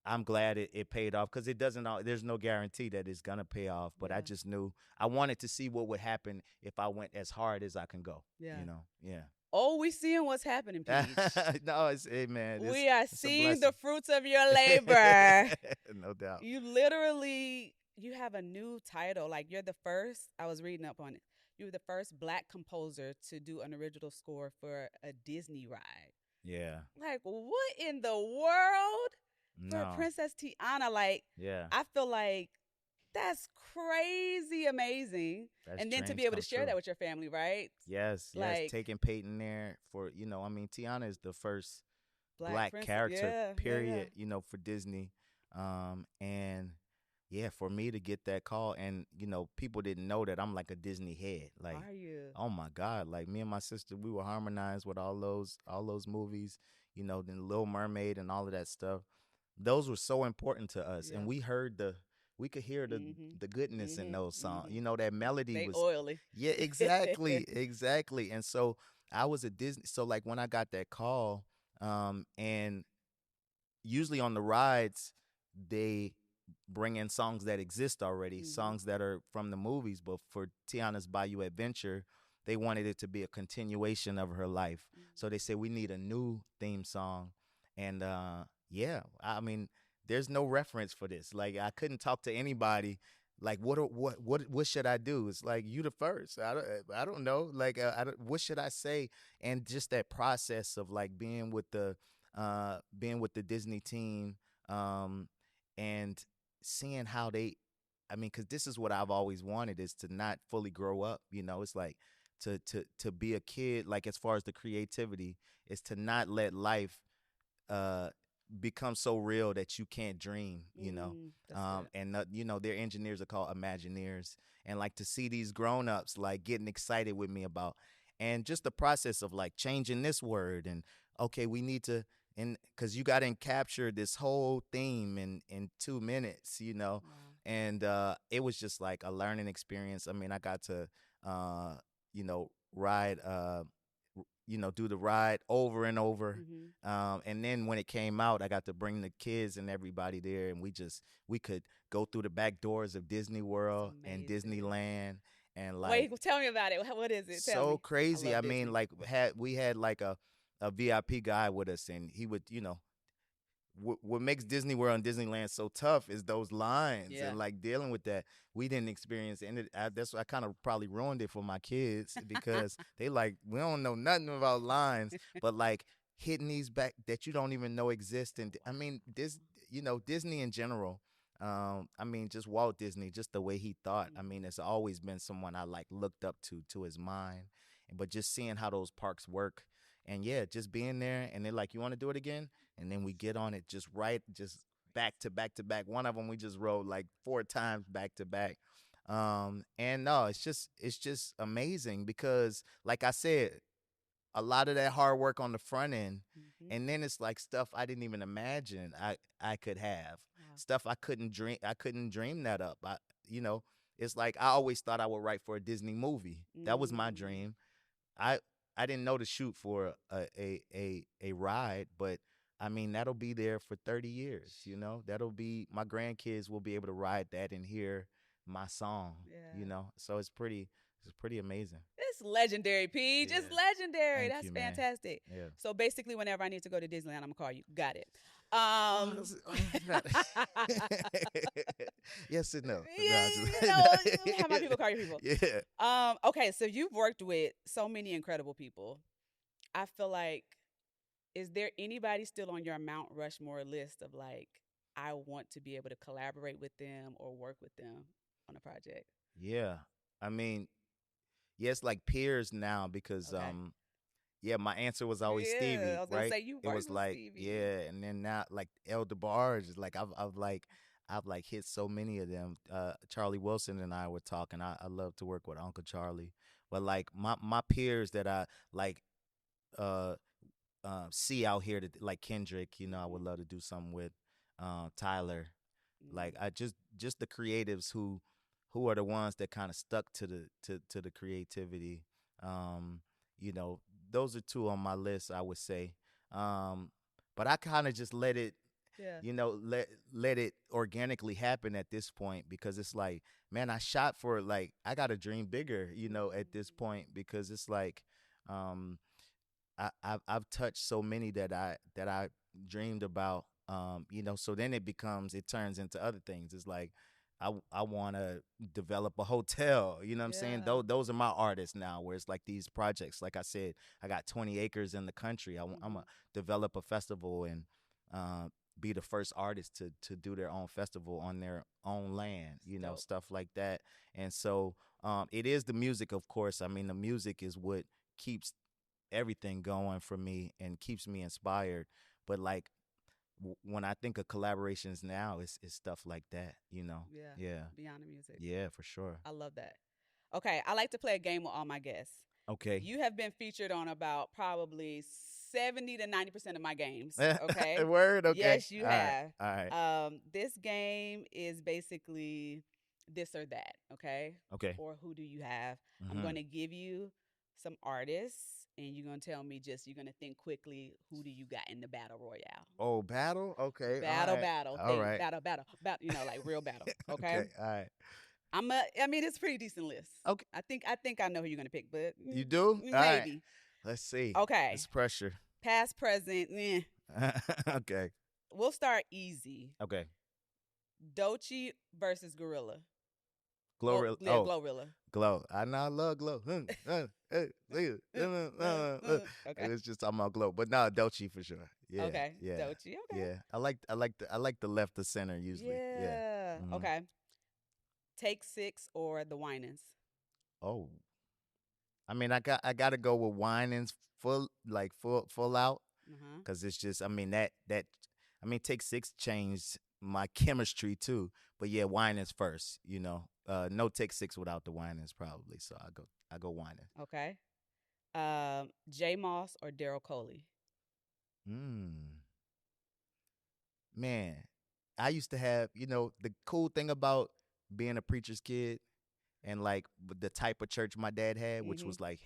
Speaker 2: I'm glad it paid off because it doesn't. There's no guarantee that it's gonna pay off. But I
Speaker 1: Yeah.
Speaker 2: just knew I wanted to see what would happen if I went as hard as I can go.
Speaker 1: Yeah.
Speaker 2: Yeah.
Speaker 1: Oh, we seeing what's happening, Peach.
Speaker 2: No, it's hey man,
Speaker 1: We are
Speaker 2: it's a
Speaker 1: seeing the
Speaker 2: blessing.
Speaker 1: fruits of your labor.
Speaker 2: No doubt.
Speaker 1: You have a new title. Like you're the first. I was reading up on it. You were the first Black composer to do an original score for a Disney ride.
Speaker 2: Yeah.
Speaker 1: Like what in the world for
Speaker 2: No.
Speaker 1: Princess Tiana? Like
Speaker 2: Yeah.
Speaker 1: I feel like that's crazy amazing.
Speaker 2: That's
Speaker 1: And then to be
Speaker 2: dreams
Speaker 1: able to
Speaker 2: come
Speaker 1: share
Speaker 2: true.
Speaker 1: that with your family, right?
Speaker 2: Yes. Yes.
Speaker 1: Like
Speaker 2: Taking Peyton there for I mean, Tiana is the first
Speaker 1: Black
Speaker 2: black
Speaker 1: Princess.
Speaker 2: character,
Speaker 1: Yeah, yeah, yeah.
Speaker 2: period, for Disney. And yeah, for me to get that call, and people didn't know that I'm like a Disney head. Like,
Speaker 1: Are you?
Speaker 2: oh my God, like me and my sister, we were harmonized with all those movies, then Little Mermaid and all of that stuff. Those were so important to us, and
Speaker 1: Yeah.
Speaker 2: we could hear the
Speaker 1: Mhm.
Speaker 2: the goodness in
Speaker 1: Mhm.
Speaker 2: those songs.
Speaker 1: Mhm.
Speaker 2: That melody
Speaker 1: They
Speaker 2: was,
Speaker 1: oily.
Speaker 2: yeah, exactly, exactly. And so I was a Disney. So like when I got that call, and usually on the rides they bring in songs that exist already,
Speaker 1: Mhm.
Speaker 2: songs that are from the movies. But for Tiana's Bayou Adventure, they wanted it to be a continuation of her life. So they said we need a new theme song, and yeah, I mean, there's no reference for this. Like I couldn't talk to anybody. Like what should I do? It's like you the first. I don't know. Like what should I say? And just that process of like being with the Disney team, and seeing how they, I mean, because this is what I've always wanted is to not fully grow up. It's like to be a kid. Like as far as the creativity, is to not let life uh become so real that you can't dream.
Speaker 1: That's good.
Speaker 2: And their engineers are called Imagineers, and like to see these grown-ups like getting excited with me about, and just the process of like changing this word, and okay, we need to, and because you got to capture this whole theme in 2 minutes,
Speaker 1: Wow.
Speaker 2: and it was just like a learning experience. I mean, I got to ride do the ride over and over.
Speaker 1: Mhm.
Speaker 2: And then when it came out, I got to bring the kids and everybody there, and we could go through the back doors of Disney
Speaker 1: That's
Speaker 2: World and
Speaker 1: amazing.
Speaker 2: Disneyland, and like
Speaker 1: Wait, tell me about it. What is it? Tell
Speaker 2: so
Speaker 1: me. I
Speaker 2: crazy.
Speaker 1: love
Speaker 2: I mean,
Speaker 1: Disney.
Speaker 2: like we had like a VIP guy with us, and he would what makes Disney World and Disneyland so tough is those lines
Speaker 1: Yeah.
Speaker 2: and like dealing with that. We didn't experience, and that's why I kind of probably ruined it for my kids because they like we don't know nothing about lines, but like hitting these back that you don't even know exist. And I mean, this Disney in general. I mean, just Walt Disney, just the way he thought. I mean, it's always been someone I like looked up to his mind, but just seeing how those parks work, and yeah, just being there, and they're like, "You want to do it again?" And then we get on it just back to back to back. One of them we just rode like 4 times back to back. And no, it's just amazing because, like I said, a lot of that hard work on the front end,
Speaker 1: Mm-hmm.
Speaker 2: and then it's like stuff I didn't even imagine I could have,
Speaker 1: Wow.
Speaker 2: stuff I couldn't dream that up. You know, it's like I always thought I would write for a Disney movie. That was my
Speaker 1: Mm.
Speaker 2: dream. I I didn't know to shoot for a ride, but I mean that'll be there for 30 years. That'll be my grandkids will be able to ride that and hear my song.
Speaker 1: Yeah.
Speaker 2: So it's pretty amazing.
Speaker 1: It's legendary, Peach. It's
Speaker 2: Yeah.
Speaker 1: legendary.
Speaker 2: Thank
Speaker 1: That's
Speaker 2: you, man.
Speaker 1: fantastic.
Speaker 2: Yeah.
Speaker 1: So basically, whenever I need to go to Disneyland, I'm gonna call you. Got it.
Speaker 2: Oh,
Speaker 1: Um,
Speaker 2: not- yes and no. No,
Speaker 1: yeah,
Speaker 2: I'm
Speaker 1: you know, have my
Speaker 2: just
Speaker 1: people call your people.
Speaker 2: yeah.
Speaker 1: Okay, so you've worked with so many incredible people. I feel like, is there anybody still on your Mount Rushmore list of like, I want to be able to collaborate with them or work with them on a project?
Speaker 2: Yeah. I mean, yes, like peers now because
Speaker 1: Okay.
Speaker 2: yeah, my answer was always
Speaker 1: Yeah, I
Speaker 2: Stevie,
Speaker 1: was gonna
Speaker 2: right?
Speaker 1: say you
Speaker 2: It
Speaker 1: worked
Speaker 2: was
Speaker 1: with
Speaker 2: like,
Speaker 1: Stevie.
Speaker 2: yeah, and then now like El DeBarge is like I've hit so many of them. Charlie Wilson and I were talking. I love to work with Uncle Charlie. But like my peers that I like uh see out here that like Kendrick, I would
Speaker 1: Mm-hmm.
Speaker 2: love to do something with Tyler. Like
Speaker 1: Mm.
Speaker 2: I just the creatives who are the ones that kind of stuck to the creativity. Um, you know, those are two on my list, I would say. Um, but I kind of just let it,
Speaker 1: Yeah.
Speaker 2: let it organically happen at this point because it's like, man, I shot for like I got to dream bigger, at this
Speaker 1: Mm.
Speaker 2: point because it's like, um, I've touched so many that I dreamed about. So then it turns into other things. It's like I want to develop a hotel. You know what I'm saying?
Speaker 1: Yeah.
Speaker 2: Those are my artists now. Where it's like these projects. Like I said, I got 20 acres in the country. I'm
Speaker 1: Mm-hmm.
Speaker 2: gonna develop a festival and uh, be the first artist to do their own festival on their own land.
Speaker 1: It's dope.
Speaker 2: Stuff like that. And so it is the music, of course. I mean, the music is what keeps everything going for me and keeps me inspired. But like when I think of collaborations now, it's stuff like that.
Speaker 1: Yeah.
Speaker 2: Yeah,
Speaker 1: Beyond the music.
Speaker 2: yeah, for sure.
Speaker 1: I love that. Okay, I like to play a game with all my guests.
Speaker 2: Okay.
Speaker 1: You have been featured on about probably 70 to 90% of my games. Okay.
Speaker 2: Word. Okay.
Speaker 1: Yes, you
Speaker 2: All right.
Speaker 1: have.
Speaker 2: All right.
Speaker 1: This game is basically this or that, okay?
Speaker 2: Okay.
Speaker 1: Or who do you have? I'm
Speaker 2: Mm-hmm.
Speaker 1: going to give you some artists and you're going to tell me you're going to think quickly, who do you got in the battle royale?
Speaker 2: Oh, battle. Okay. All
Speaker 1: Battle,
Speaker 2: right.
Speaker 1: battle,
Speaker 2: All
Speaker 1: think,
Speaker 2: right.
Speaker 1: battle, like real battle, okay?
Speaker 2: Okay. All right.
Speaker 1: I mean, it's a pretty decent list.
Speaker 2: Okay.
Speaker 1: I think I know who you're going to pick, but
Speaker 2: You do? All right.
Speaker 1: maybe.
Speaker 2: Let's see.
Speaker 1: Okay.
Speaker 2: It's pressure.
Speaker 1: Past, present,
Speaker 2: Okay.
Speaker 1: We'll start easy.
Speaker 2: Okay.
Speaker 1: Dochi versus Gorilla.
Speaker 2: Glory.
Speaker 1: Yeah,
Speaker 2: Oh,
Speaker 1: Glorilla.
Speaker 2: Glow. I know I love Glow.
Speaker 1: Okay.
Speaker 2: It's just talking about Glow, but no, Dolce for sure. Yeah,
Speaker 1: Okay.
Speaker 2: yeah,
Speaker 1: Dochi. Okay.
Speaker 2: yeah. I like the left of center usually. Yeah.
Speaker 1: Yeah.
Speaker 2: Hmm.
Speaker 1: Okay. Take Six or the Winans.
Speaker 2: Oh, I mean, I gotta go with Winans full out
Speaker 1: Uh-huh.
Speaker 2: because it's just I mean Take Six changed my chemistry too, but yeah, Winans first. No Take Six without the Winans probably. So I go Winans.
Speaker 1: Okay. J Moss or Daryl Coley.
Speaker 2: Hmm. Man, I used to have, the cool thing about being a preacher's kid and like the type of church my dad had, which
Speaker 1: Mm-hmm.
Speaker 2: was like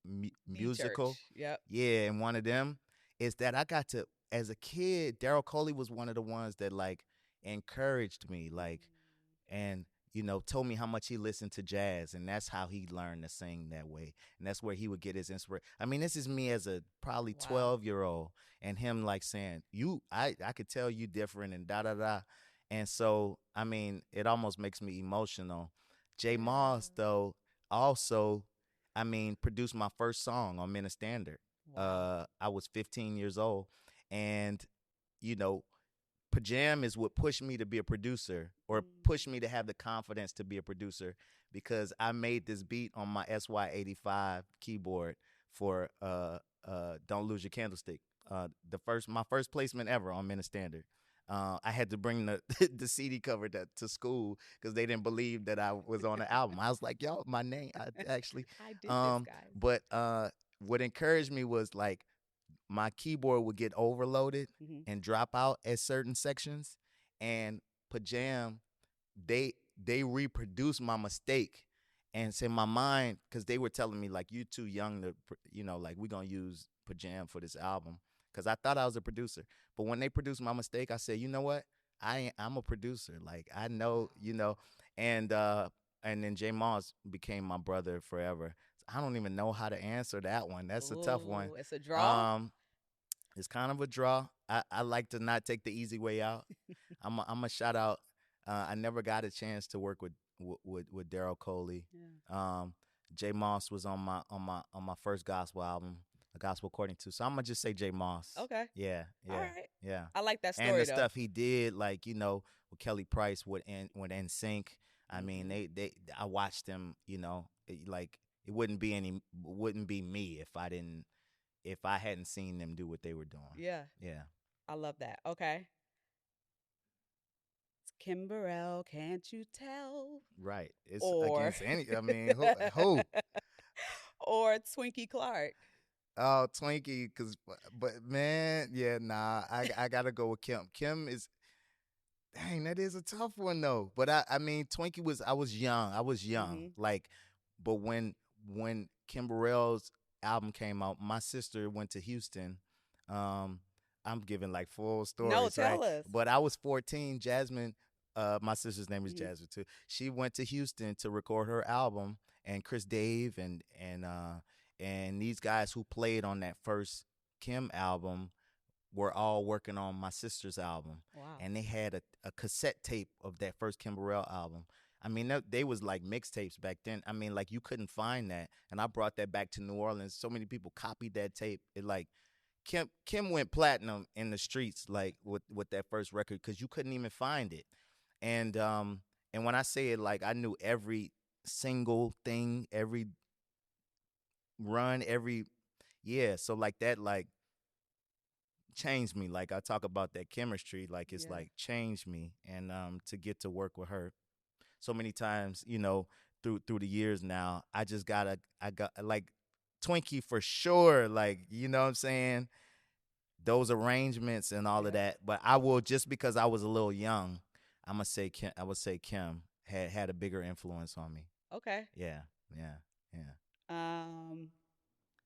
Speaker 1: The
Speaker 2: musical.
Speaker 1: Church. Yep.
Speaker 2: Yeah, and one of them is that I got to, as a kid, Daryl Coley was one of the ones that like encouraged me, like, and told me how much he listened to jazz, and that's how he learned to sing that way, and that's where he would get his inspiration. I mean, this is me as a probably
Speaker 1: Wow.
Speaker 2: 12-year-old, and him like saying, I could tell you different, and da da da, and so I mean, it almost makes me emotional. J Moss
Speaker 1: Yeah.
Speaker 2: though also, I mean, produced my first song on Minute Standard.
Speaker 1: Wow.
Speaker 2: I was 15 years old, and you know Pajam is what pushed me to be a producer, or pushed
Speaker 1: Mm.
Speaker 2: me to have the confidence to be a producer, because I made this beat on my SY85 keyboard for Don't Lose Your Candlestick. My first placement ever on Minute Standard. I had to bring the the CD cover to school because they didn't believe that I was on the album. I was like, "Yo, my name." I actually,
Speaker 1: I did this,
Speaker 2: um,
Speaker 1: guys.
Speaker 2: but what encouraged me was like my keyboard would get overloaded
Speaker 1: Hmm.
Speaker 2: and drop out at certain sections, and Pajam, they reproduced my mistake, and it's in my mind because they were telling me like, you too young to like, we're gonna use Pajam for this album, because I thought I was a producer. But when they produced my mistake, I said, you know what, I'm a producer, like I know,
Speaker 1: Wow.
Speaker 2: and then J Moss became my brother forever. I don't even know how to answer that one. That's a tough one.
Speaker 1: Ooh, it's a draw.
Speaker 2: um it's kind of a draw. I like to not take the easy way out. I'm a shout out. I never got a chance to work with Darrel Coley.
Speaker 1: Yeah.
Speaker 2: Um, J Moss was on my first gospel album, A Gospel According to. So I'm gonna just say J Moss.
Speaker 1: Okay.
Speaker 2: Yeah,
Speaker 1: All
Speaker 2: yeah,
Speaker 1: right.
Speaker 2: yeah.
Speaker 1: I like that
Speaker 2: And the
Speaker 1: story though.
Speaker 2: stuff he did, like with Kelly Price, with NSYNC. I mean,
Speaker 1: Hmm.
Speaker 2: I watched them. Like it wouldn't be me if I hadn't seen them do what they were doing.
Speaker 1: Yeah,
Speaker 2: Yeah,
Speaker 1: I love that. Okay. It's Kimberell, can't you tell?
Speaker 2: right. It's
Speaker 1: Or
Speaker 2: against any. I mean, who?
Speaker 1: or Twinkie Clark.
Speaker 2: Oh, Twinkie, but man, yeah, nah. I gotta go with Kim. Kim is, dang, that is a tough one though. But I mean, Twinkie was, I was young. I was young.
Speaker 1: Hmm.
Speaker 2: Like, but when Kimberell's album came out, my sister went to Houston. Um, I'm giving like full
Speaker 1: No,
Speaker 2: stories, right?
Speaker 1: tell us.
Speaker 2: But I was 14. Jasmine, my sister's name is
Speaker 1: Hmm.
Speaker 2: Jasmine too. She went to Houston to record her album, and Chris Dave and these guys who played on that first Kim album were all working on my sister's album,
Speaker 1: Wow.
Speaker 2: and they had a cassette tape of that first Kimberell album. I mean, they was like mixtapes back then. I mean, like you couldn't find that, and I brought that back to New Orleans. So many people copied that tape. It like Kim went platinum in the streets, like with that first record, because you couldn't even find it. And when I say it, like I knew every single thing, every run, every yeah. So like that, like changed me. Like I talk about that chemistry, like it's
Speaker 1: Yeah.
Speaker 2: like changed me, and to get to work with her so many times, through the years now, I got like Twinkie for sure, like what I'm saying, those arrangements and all of
Speaker 1: Yeah.
Speaker 2: that. But I will, just because I was a little young, I'm gonna say Kim. I would say Kim had a bigger influence on me.
Speaker 1: Okay.
Speaker 2: Yeah, yeah, yeah.
Speaker 1: Um,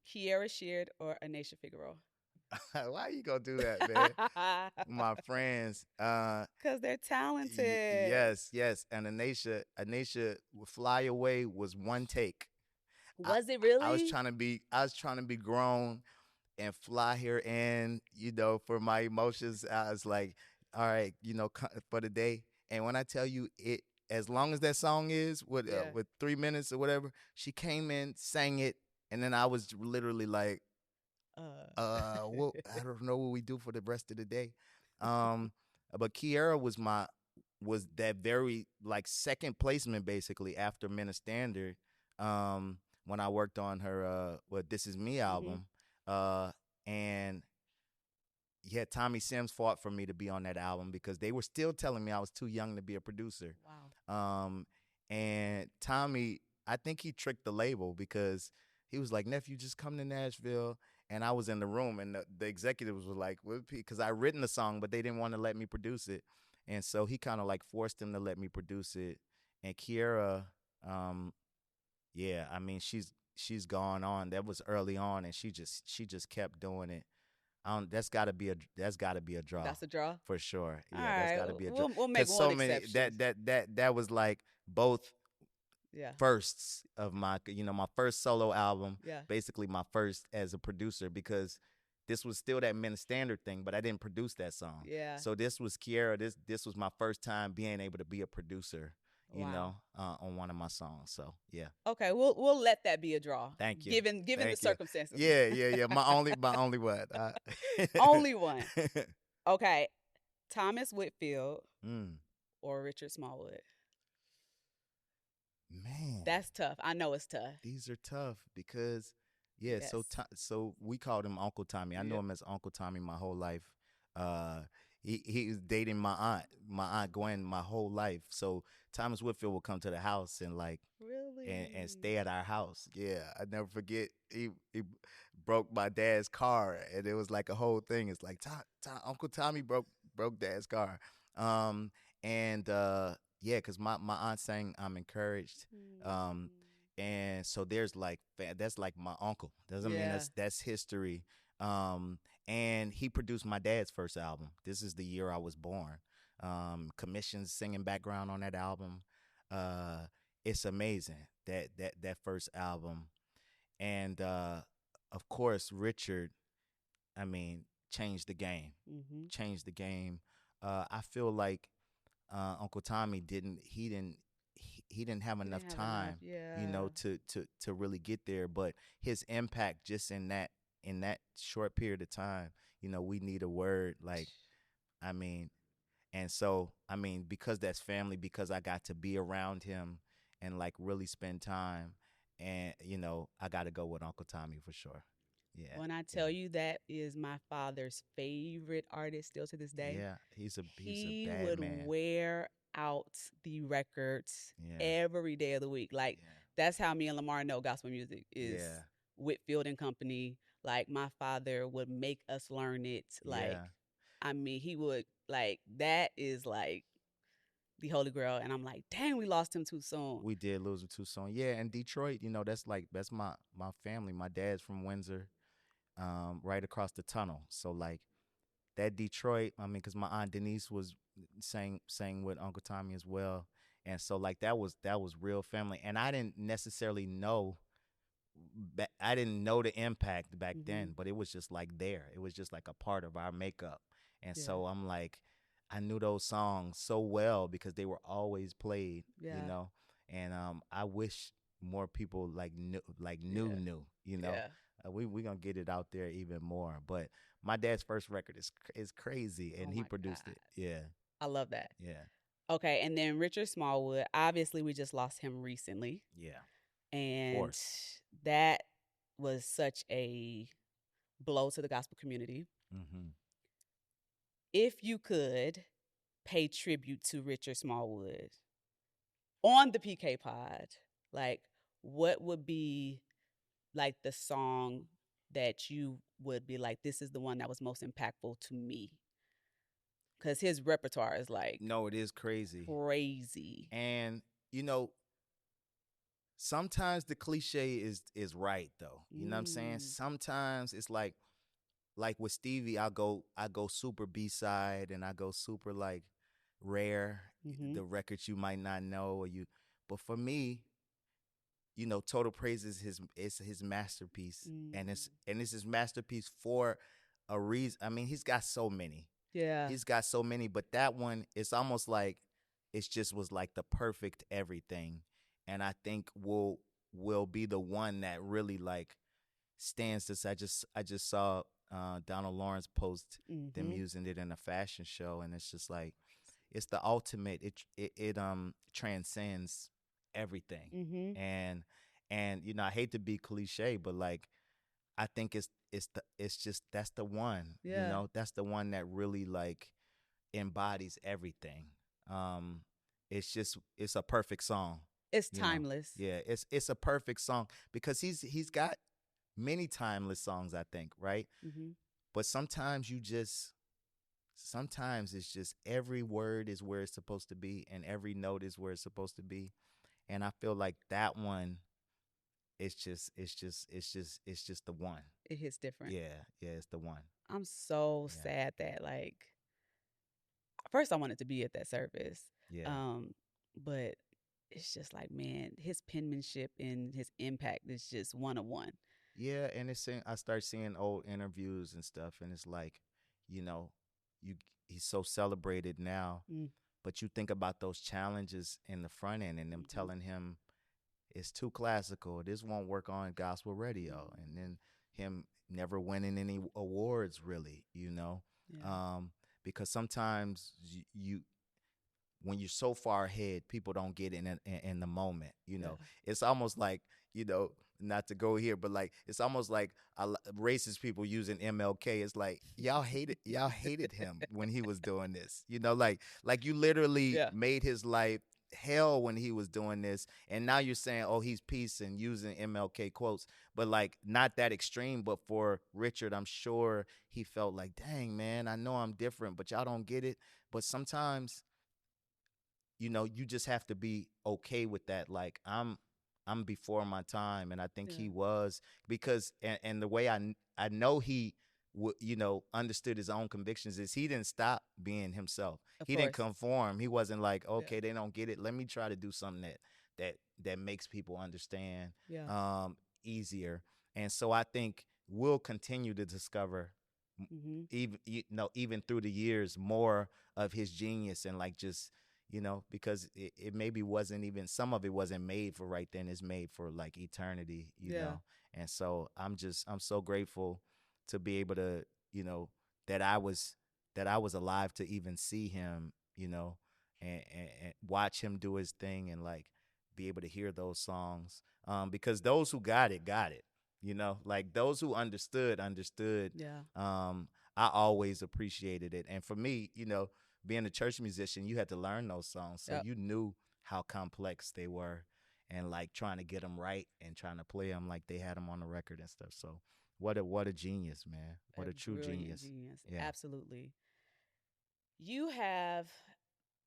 Speaker 1: Kiera Sheard or Anisha Figueroa?
Speaker 2: Why you gonna do that, man? My friends.
Speaker 1: Because they're talented.
Speaker 2: Yes, yes. And Anisha would Fly Away was one take. I
Speaker 1: Was it
Speaker 2: I was
Speaker 1: really?
Speaker 2: trying to be I was trying to be grown and fly here in, for my emotions. I was like, all right, for the day. And when I tell you it, as long as that song is
Speaker 1: Yeah.
Speaker 2: with 3 minutes or whatever, she came in, sang it, and then I was literally like, what, I don't know what we do for the rest of the day. Um, but Kiera was that very like second placement basically after Minute Standard. When I worked on her what This Is Me
Speaker 1: Hmm.
Speaker 2: album. And yeah, Tommy Sims fought for me to be on that album because they were still telling me I was too young to be a producer.
Speaker 1: Wow.
Speaker 2: Um, and Tommy, I think he tricked the label because he was like, "Nephew, just come to Nashville." And I was in the room, and the executives were like, because I written the song, but they didn't want to let me produce it. And so he kind of like forced them to let me produce it. And Kiera, um, yeah, I mean, she's gone on. That was early on, and she just kept doing it. That's got to be a draw
Speaker 1: That's a draw.
Speaker 2: for sure.
Speaker 1: All
Speaker 2: Yeah, that's
Speaker 1: right.
Speaker 2: got to be a draw.
Speaker 1: We'll make
Speaker 2: Cause
Speaker 1: one
Speaker 2: so many
Speaker 1: exception.
Speaker 2: that was like, both
Speaker 1: Yeah.
Speaker 2: firsts of my, my first solo album,
Speaker 1: Yeah.
Speaker 2: basically my first as a producer, because this was still that Min Standard thing, but I didn't produce that song.
Speaker 1: Yeah.
Speaker 2: So this was Kiera. This was my first time being able to be a producer,
Speaker 1: Wow.
Speaker 2: on one of my songs. So yeah.
Speaker 1: Okay, we'll let that be a draw.
Speaker 2: Thank you.
Speaker 1: Given the
Speaker 2: Thank you.
Speaker 1: circumstances.
Speaker 2: Yeah, yeah, yeah. My only what?
Speaker 1: Only one. Okay. Thomas Whitfield
Speaker 2: mm,
Speaker 1: or Richard Smallwood.
Speaker 2: man,
Speaker 1: That's tough. I know it's tough.
Speaker 2: these are tough because, yeah.
Speaker 1: Yes.
Speaker 2: So we called him Uncle Tommy. I knew
Speaker 1: Yeah.
Speaker 2: him as Uncle Tommy my whole life. Uh, he was dating my aunt Gwen, my whole life. So Thomas Whitfield would come to the house and like and
Speaker 1: Really?
Speaker 2: stay at our house. Yeah, I never forget. He broke my dad's car, and it was like a whole thing. It's like Uncle Tommy broke dad's car. Um, and yeah, cause my aunt sang "I'm Encouraged." Um,
Speaker 1: Mm.
Speaker 2: and so there's like that's like my uncle. Doesn't mean
Speaker 1: Yeah.
Speaker 2: that's history. And he produced my dad's first album. This is the year I was born. Commissions singing background on that album. It's amazing that first album, and of course Richard. I mean, changed the game.
Speaker 1: Mm-hmm.
Speaker 2: Changed the game. I feel like Uncle Tommy he didn't have
Speaker 1: He
Speaker 2: enough
Speaker 1: didn't have enough.
Speaker 2: time,
Speaker 1: Yeah.
Speaker 2: to really get there. But his impact just in that short period of time, we need a word like, I mean, and so I mean because that's family, because I got to be around him and like really spend time, and I got to go with Uncle Tommy for sure. Yeah,
Speaker 1: When I
Speaker 2: yeah,
Speaker 1: tell you that is my father's favorite artist still to this day,
Speaker 2: yeah. He's a
Speaker 1: he
Speaker 2: bad
Speaker 1: would
Speaker 2: man.
Speaker 1: wear out the records
Speaker 2: Yeah,
Speaker 1: every day of the week. Like
Speaker 2: yeah,
Speaker 1: that's how me and Lamar know gospel music is
Speaker 2: yeah,
Speaker 1: Whitfield and Company. Like my father would make us learn it. Like
Speaker 2: yeah.
Speaker 1: I mean, he would like that is like the holy grail. And I'm like, dang, we lost him too soon.
Speaker 2: We did lose him too soon. Yeah, and Detroit, that's my family. My dad's from Windsor, right across the tunnel. So like that Detroit, I mean, because my aunt Denise was sang with Uncle Tommy as well, and so like that was real family. And I didn't necessarily know, I didn't know the impact back
Speaker 1: Mm-hmm.
Speaker 2: then, but it was just like there. It was just like a part of our makeup, and
Speaker 1: Yeah.
Speaker 2: so I'm like, I knew those songs so well because they were always played,
Speaker 1: Yeah.
Speaker 2: and I wish more people like
Speaker 1: Yeah.
Speaker 2: knew.
Speaker 1: Yeah.
Speaker 2: We gonna get it out there even more. But my dad's first record is crazy,
Speaker 1: Oh
Speaker 2: and he
Speaker 1: my
Speaker 2: produced
Speaker 1: God.
Speaker 2: it. Yeah,
Speaker 1: I love that.
Speaker 2: yeah,
Speaker 1: Okay. And then Richard Smallwood, obviously we just lost him recently.
Speaker 2: yeah. Of
Speaker 1: And
Speaker 2: course.
Speaker 1: that was such a blow to the gospel community.
Speaker 2: Hmm.
Speaker 1: If you could pay tribute to Richard Smallwood on the PK pod, like what would be like the song that you would be like, this is the one that was most impactful to me? Because his repertoire is like
Speaker 2: No, it is crazy,
Speaker 1: crazy.
Speaker 2: and you know sometimes the cliche is right though. You know what I'm saying?
Speaker 1: Mm.
Speaker 2: Sometimes it's like with Stevie, I go super B-side, and I go super like rare,
Speaker 1: Mm-hmm.
Speaker 2: the records you might not know, or you. But for me, Total Praise is his masterpiece,
Speaker 1: Mm.
Speaker 2: and it's his masterpiece for a reason. I mean, he's got so many.
Speaker 1: Yeah.
Speaker 2: He's got so many, but that one, it's almost like it just was like the perfect everything, and I think will be the one that really like stands this. I just saw Donald Lawrence post them
Speaker 1: Mm-hmm.
Speaker 2: using it in a fashion show, and it's just like it's the ultimate. It transcends everything,
Speaker 1: Mm-hmm.
Speaker 2: and I hate to be cliche, but like I think it's just that's the one.
Speaker 1: Yeah.
Speaker 2: That's the one that really like embodies everything. Um, it's a perfect song.
Speaker 1: It's
Speaker 2: You know,
Speaker 1: timeless.
Speaker 2: yeah, it's a perfect song because he's got many timeless songs, I think, right?
Speaker 1: Mm-hmm.
Speaker 2: But sometimes it's just every word is where it's supposed to be and every note is where it's supposed to be. And I feel like that one it's just the one.
Speaker 1: It hits different.
Speaker 2: Yeah, yeah, it's the one.
Speaker 1: I'm so
Speaker 2: Yeah.
Speaker 1: sad that like first I wanted to be at that service.
Speaker 2: Yeah.
Speaker 1: Um, but it's just like, man, his penmanship and his impact is just one of one.
Speaker 2: Yeah, and I start seeing old interviews and stuff, and it's like, you know, you he's so celebrated now,
Speaker 1: Mm,
Speaker 2: but you think about those challenges in the front end, and them
Speaker 1: mm-hmm,
Speaker 2: telling him it's too classical. This won't work on gospel radio, and
Speaker 1: mm,
Speaker 2: then him never winning any awards, really, you know,
Speaker 1: yeah,
Speaker 2: um, because sometimes you when you're so far ahead, people don't get in the moment. You
Speaker 1: yeah,
Speaker 2: know, it's almost like, you know, not to go here, but like it's almost like racist people using MLK. It's like y'all hated him when he was doing this. You know, like you literally
Speaker 1: yeah,
Speaker 2: made his life hell when he was doing this, and now you're saying, oh, he's peace and using MLK quotes, but like not that extreme. But for Richard, I'm sure he felt like, dang man, I know I'm different, but y'all don't get it. But sometimes, you know, you just have to be okay with that. Like I'm before my time, and I think
Speaker 1: yeah.
Speaker 2: he was, because and the way I know he you know, understood his own convictions is he didn't stop being himself.
Speaker 1: Of
Speaker 2: He didn't
Speaker 1: course.
Speaker 2: conform. He wasn't like,
Speaker 1: Yeah,
Speaker 2: okay, they don't get it, let me try to do something that makes people understand
Speaker 1: yeah.
Speaker 2: um easier. And so I think we'll continue to discover
Speaker 1: Mm-hmm.
Speaker 2: even, you know, even through the years, more of his genius, and like just, you know, because it maybe wasn't even, some of it wasn't made for right then, it's made for like eternity, you
Speaker 1: Yeah.
Speaker 2: know. And so I'm so grateful to be able to, you know, that I was alive to even see him, you know, and watch him do his thing, and like be able to hear those songs, because those who got it, you know, like those who understood.
Speaker 1: Yeah.
Speaker 2: um I always appreciated it. And for me, you know, being a church musician, you had to learn those songs, so
Speaker 1: Yep.
Speaker 2: you knew how complex they were, and like trying to get them right and trying to play them like they had them on the record and stuff. So what a genius, man.
Speaker 1: A
Speaker 2: What a true
Speaker 1: brilliant
Speaker 2: genius.
Speaker 1: genius.
Speaker 2: Yeah.
Speaker 1: Absolutely. You have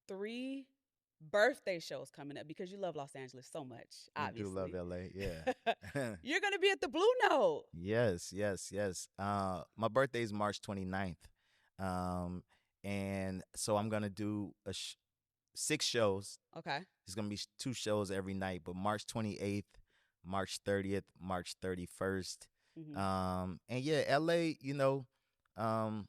Speaker 1: three birthday shows coming up because you love Los Angeles so much,
Speaker 2: I do love
Speaker 1: obviously.
Speaker 2: LA. Yeah.
Speaker 1: You're going to be at the Blue Note.
Speaker 2: Yes, yes, yes. My birthday is March 29th. Um, and so I'm gonna do 6 shows.
Speaker 1: Okay.
Speaker 2: It's gonna be two shows every night, but March 28th, March 30th, March 31st.
Speaker 1: Mm-hmm.
Speaker 2: And yeah, LA, you know, um,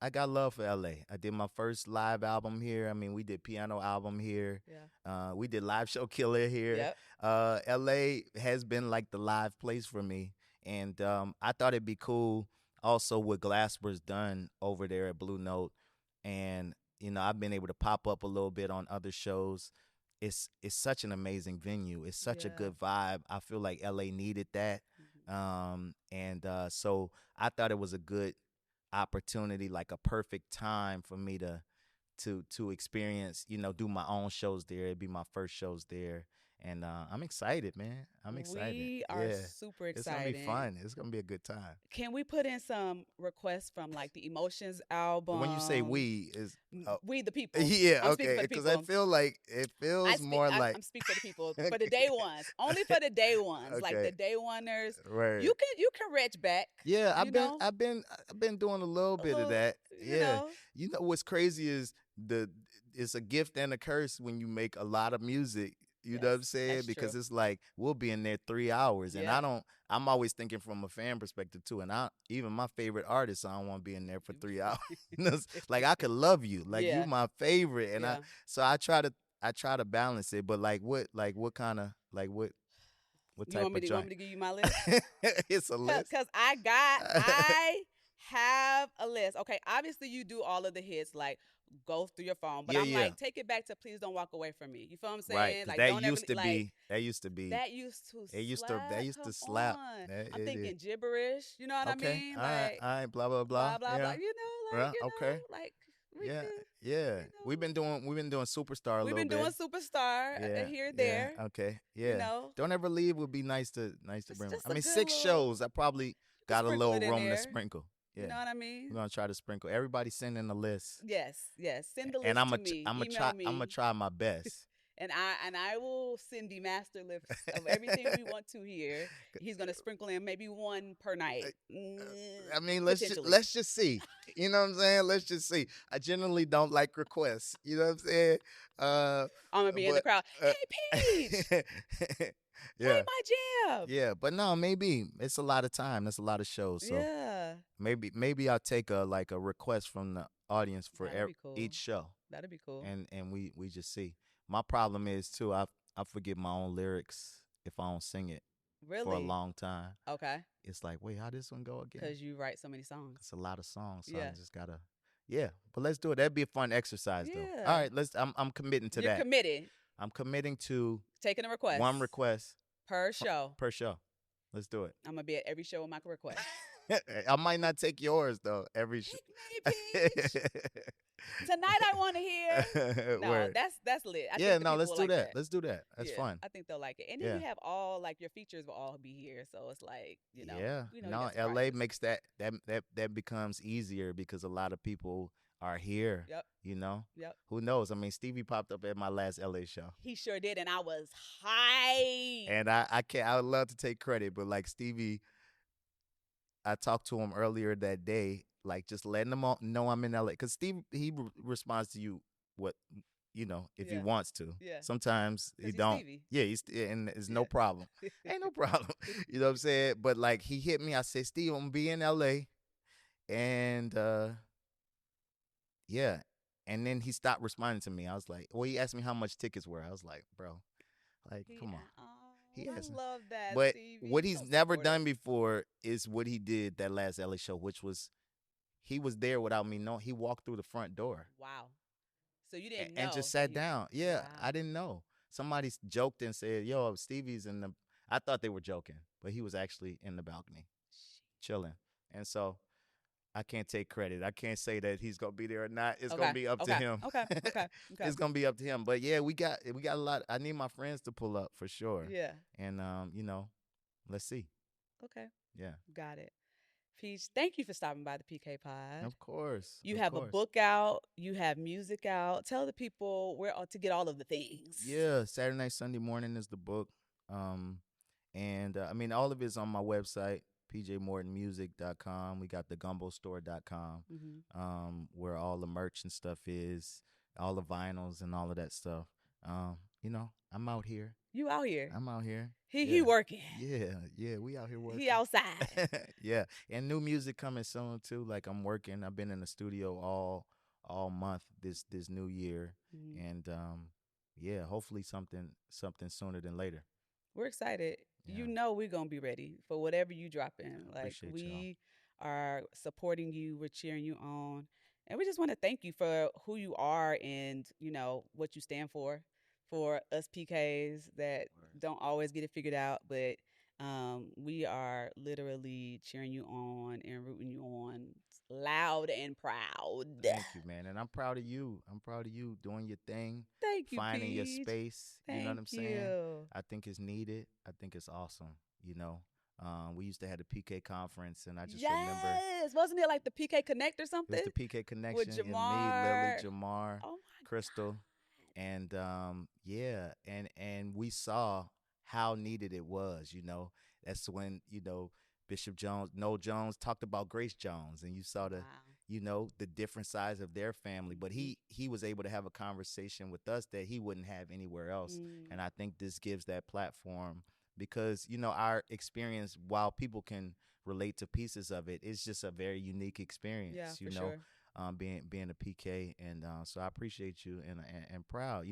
Speaker 2: I got love for LA. I did my first live album here. I mean, we did piano album here.
Speaker 1: Yeah.
Speaker 2: We did live show killer here.
Speaker 1: Yep.
Speaker 2: LA has been like the live place for me, and I thought it'd be cool also what Glasper's done over there at Blue Note, and you know, I've been able to pop up a little bit on other shows. It's such an amazing venue. It's such a
Speaker 1: Yeah.
Speaker 2: good vibe. I feel like LA needed that,
Speaker 1: Mm-hmm.
Speaker 2: and so I thought it was a good opportunity, like a perfect time for me to experience, you know, do my own shows there. It'd be my first shows there, and I'm excited, man. I'm excited.
Speaker 1: We are
Speaker 2: Yeah,
Speaker 1: super
Speaker 2: it's gonna be
Speaker 1: excited.
Speaker 2: fun. It's gonna be a good time.
Speaker 1: Can we put in some requests from like the Emotions
Speaker 2: When you say
Speaker 1: album?
Speaker 2: we, is
Speaker 1: We the people.
Speaker 2: yeah,
Speaker 1: I'm speaking
Speaker 2: okay,
Speaker 1: for the
Speaker 2: because I
Speaker 1: people.
Speaker 2: feel like it feels more like
Speaker 1: I'm speak for the people, for the
Speaker 2: okay,
Speaker 1: day ones. Only for the day ones. Like
Speaker 2: okay,
Speaker 1: the day oneers.
Speaker 2: right.
Speaker 1: You can retch back,
Speaker 2: Yeah,
Speaker 1: you know?
Speaker 2: I've been doing a little
Speaker 1: A
Speaker 2: bit of
Speaker 1: little,
Speaker 2: that.
Speaker 1: you
Speaker 2: Yeah.
Speaker 1: know.
Speaker 2: You know what's crazy is the it's a gift and a curse when you make a lot of music. You know
Speaker 1: Yes,
Speaker 2: what I'm saying?
Speaker 1: that's
Speaker 2: Because
Speaker 1: true.
Speaker 2: it's like we'll be in there 3 hours, and
Speaker 1: Yeah.
Speaker 2: I'm always thinking from a fan perspective too. And I even my favorite artists, I don't want to be in there for 3 hours. You know, like I could love you, like you
Speaker 1: Yeah.
Speaker 2: my favorite, and
Speaker 1: Yeah.
Speaker 2: so I try to balance it. But like what kind of like what type of
Speaker 1: You want
Speaker 2: joint?
Speaker 1: me to give you my list?
Speaker 2: It's a list.
Speaker 1: Cause I have a list. Okay, obviously you do all of the hits, like go through your phone, but
Speaker 2: Yeah,
Speaker 1: I'm
Speaker 2: yeah.
Speaker 1: like, take it back to please don't walk away from me. You feel what I'm
Speaker 2: Right,
Speaker 1: saying?
Speaker 2: because
Speaker 1: Like don't ever
Speaker 2: that used to be
Speaker 1: that used to
Speaker 2: that
Speaker 1: slap.
Speaker 2: used to
Speaker 1: Come
Speaker 2: slap.
Speaker 1: on.
Speaker 2: That,
Speaker 1: I'm
Speaker 2: it is.
Speaker 1: thinking gibberish. You know what I
Speaker 2: Okay,
Speaker 1: mean? Like
Speaker 2: all right, blah blah blah.
Speaker 1: blah blah blah.
Speaker 2: Yeah, yeah, okay,
Speaker 1: Like we
Speaker 2: yeah,
Speaker 1: could,
Speaker 2: yeah.
Speaker 1: you know.
Speaker 2: We've been doing superstar a
Speaker 1: We've
Speaker 2: little
Speaker 1: been doing
Speaker 2: bit.
Speaker 1: superstar
Speaker 2: Yeah,
Speaker 1: here
Speaker 2: yeah,
Speaker 1: there.
Speaker 2: okay,
Speaker 1: You
Speaker 2: yeah.
Speaker 1: know,
Speaker 2: Don't ever leave would be nice to bring.
Speaker 1: just
Speaker 2: I
Speaker 1: a
Speaker 2: mean,
Speaker 1: good
Speaker 2: six
Speaker 1: little.
Speaker 2: shows. I probably
Speaker 1: You can
Speaker 2: got a
Speaker 1: sprinkle
Speaker 2: little
Speaker 1: it in
Speaker 2: room to
Speaker 1: there.
Speaker 2: sprinkle.
Speaker 1: You
Speaker 2: Yeah,
Speaker 1: know what I mean?
Speaker 2: we're gonna try to sprinkle. Everybody send in a list,
Speaker 1: Yes, yes. Send the
Speaker 2: and
Speaker 1: list to me. Email
Speaker 2: I'm gonna
Speaker 1: me.
Speaker 2: try my best.
Speaker 1: And I will send the master list of everything we want to hear. He's gonna sprinkle in maybe one per night,
Speaker 2: I mean,
Speaker 1: potentially.
Speaker 2: let's just see. You know what I'm saying? Let's just see. I generally don't like requests. You know what I'm saying? Uh,
Speaker 1: I'm gonna be in the
Speaker 2: but
Speaker 1: crowd.
Speaker 2: uh,
Speaker 1: Hey, Peach, play
Speaker 2: yeah,
Speaker 1: my jam.
Speaker 2: yeah. But no, maybe it's a lot of time. That's a lot of shows. So
Speaker 1: Yeah,
Speaker 2: maybe I'll take a like a request from the audience for
Speaker 1: that'll be cool.
Speaker 2: each show,
Speaker 1: That'll be cool.
Speaker 2: and we just see. My problem is too. I forget my own lyrics if I don't sing it for a
Speaker 1: Really?
Speaker 2: long time.
Speaker 1: Okay.
Speaker 2: It's like, wait, how this one go again?
Speaker 1: Because you write so many songs.
Speaker 2: It's a lot of songs, so I
Speaker 1: Yeah.
Speaker 2: just gotta. Yeah, but let's do it. That'd be a fun exercise, though. All
Speaker 1: Yeah.
Speaker 2: right, let's. I'm committing to
Speaker 1: You're
Speaker 2: that.
Speaker 1: committed.
Speaker 2: I'm committing to
Speaker 1: Taking a request
Speaker 2: one request
Speaker 1: per show.
Speaker 2: per show. Let's do it.
Speaker 1: I'm gonna be at every show with my request.
Speaker 2: I might not take yours though. Every show.
Speaker 1: Pick me, Peach. Tonight I want to hear. No,
Speaker 2: Word.
Speaker 1: that's lit. I
Speaker 2: Yeah,
Speaker 1: think the
Speaker 2: no,
Speaker 1: people
Speaker 2: let's
Speaker 1: will
Speaker 2: do
Speaker 1: like
Speaker 2: that. Let's do that. That's
Speaker 1: Yeah,
Speaker 2: fun.
Speaker 1: I think they'll like it. And then
Speaker 2: Yeah.
Speaker 1: you have all like your features will all be here, so it's like
Speaker 2: Yeah.
Speaker 1: you
Speaker 2: No,
Speaker 1: got
Speaker 2: LA
Speaker 1: surprises.
Speaker 2: makes that becomes easier because a lot of people are here.
Speaker 1: Yep,
Speaker 2: You know.
Speaker 1: yep.
Speaker 2: Who knows? I mean, Stevie popped up at my last LA show.
Speaker 1: He sure did, and I was hyped.
Speaker 2: And I can't. I would love to take credit, but like Stevie, I talked to him earlier that day, like just letting him know I'm in LA. Because Steve, responds to you what if he
Speaker 1: Yeah,
Speaker 2: wants to.
Speaker 1: yeah.
Speaker 2: Sometimes he
Speaker 1: Because he's
Speaker 2: don't.
Speaker 1: Stevie.
Speaker 2: Yeah, and it's no
Speaker 1: Yeah.
Speaker 2: problem. Ain't no problem. You know what I'm saying? But like he hit me. I said, Steve, I'm gonna be in LA, and yeah. And then he stopped responding to me. I was like, well, he asked me how much tickets were. I was like, bro, like, come on. He
Speaker 1: I
Speaker 2: asked me.
Speaker 1: love that,
Speaker 2: But
Speaker 1: Stevie.
Speaker 2: what
Speaker 1: So
Speaker 2: he's never
Speaker 1: supportive.
Speaker 2: done before is what he did that last LA show, which was he was there without me knowing. He walked through the front door
Speaker 1: Wow. So you didn't
Speaker 2: and
Speaker 1: know
Speaker 2: just
Speaker 1: that
Speaker 2: sat
Speaker 1: he was.
Speaker 2: down. Yeah, I
Speaker 1: Wow.
Speaker 2: didn't know. Somebody joked and said, "Yo, Stevie's in the." I thought they were joking, but he was actually in the balcony chilling. And so I can't take credit. I can't say that he's gonna be there or not. It's gonna
Speaker 1: Okay.
Speaker 2: be up to
Speaker 1: Okay.
Speaker 2: him.
Speaker 1: Okay. Okay. Okay.
Speaker 2: It's gonna be up to him. But yeah, we got a lot. I need my friends to pull up for sure.
Speaker 1: Yeah.
Speaker 2: And let's see.
Speaker 1: Okay.
Speaker 2: Yeah.
Speaker 1: Got it. Peach, thank you for stopping by the PK Pod.
Speaker 2: Of course.
Speaker 1: You
Speaker 2: Of
Speaker 1: have a
Speaker 2: course.
Speaker 1: book out. You have music out. Tell the people where to get all of the things.
Speaker 2: Yeah, Saturday Night Sunday Morning is the book. And I mean all of it's on my website, pjmortonmusic.com. We got the gumbostore.com, where all the merch and stuff is, all the vinyls and all of that stuff. I'm out here.
Speaker 1: You out here.
Speaker 2: I'm out here.
Speaker 1: He working.
Speaker 2: Yeah, we out here working.
Speaker 1: He outside.
Speaker 2: Yeah, and new music coming soon too. Like I'm working. I've been in the studio all month this new year, and yeah, hopefully something sooner than later.
Speaker 1: We're excited.
Speaker 2: Yeah.
Speaker 1: We're gonna be ready for whatever you drop in. Like
Speaker 2: Appreciate
Speaker 1: we are supporting you. We're cheering you on, and we just want to thank you for who you are and what you stand for us PKs that don't always get it figured out, but we are literally cheering you on and rooting you on loud and proud.
Speaker 2: Thank you, man. And I'm proud of you. I'm proud of you doing your thing,
Speaker 1: Thank you,
Speaker 2: finding your
Speaker 1: Peach.
Speaker 2: space. You know what I'm
Speaker 1: Thank
Speaker 2: saying?
Speaker 1: you.
Speaker 2: I think it's needed. I think it's awesome. We used to have the PK conference, and I just remember
Speaker 1: Yes, wasn't it like the PK Connect or
Speaker 2: it
Speaker 1: something?
Speaker 2: was the PK connection and me,
Speaker 1: Jamar.
Speaker 2: Lily, Jamar,
Speaker 1: Oh my
Speaker 2: Crystal, and yeah, and we saw how needed it was. That's when Bishop Jones, Noel Jones talked about Grace Jones, and you saw
Speaker 1: God.
Speaker 2: the different sides of their family. But he was able to have a conversation with us that he wouldn't have anywhere else, and I think this gives that platform because our experience, while people can relate to pieces of it, it's just a very unique experience.
Speaker 1: Yeah, for sure.
Speaker 2: Being a PK, and so I appreciate you and proud,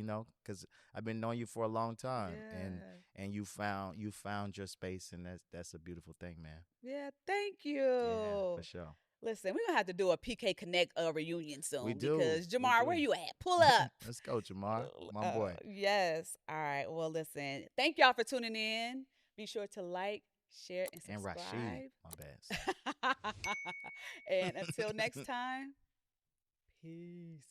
Speaker 2: because I've been knowing you for a long time,
Speaker 1: Yeah.
Speaker 2: and you found your space, and that's a beautiful thing, man.
Speaker 1: Yeah, thank you.
Speaker 2: Yeah, for sure.
Speaker 1: Listen, we're gonna have to do a PK Connect reunion soon.
Speaker 2: We do.
Speaker 1: Because
Speaker 2: We
Speaker 1: Jamar,
Speaker 2: do.
Speaker 1: where you at? Pull up.
Speaker 2: Let's go, Jamar, my boy.
Speaker 1: Yes. All right. Well, listen. Thank y'all for tuning in. Be sure to like, share, and
Speaker 2: And
Speaker 1: subscribe.
Speaker 2: Rashid, my bad.
Speaker 1: And until next time, peace.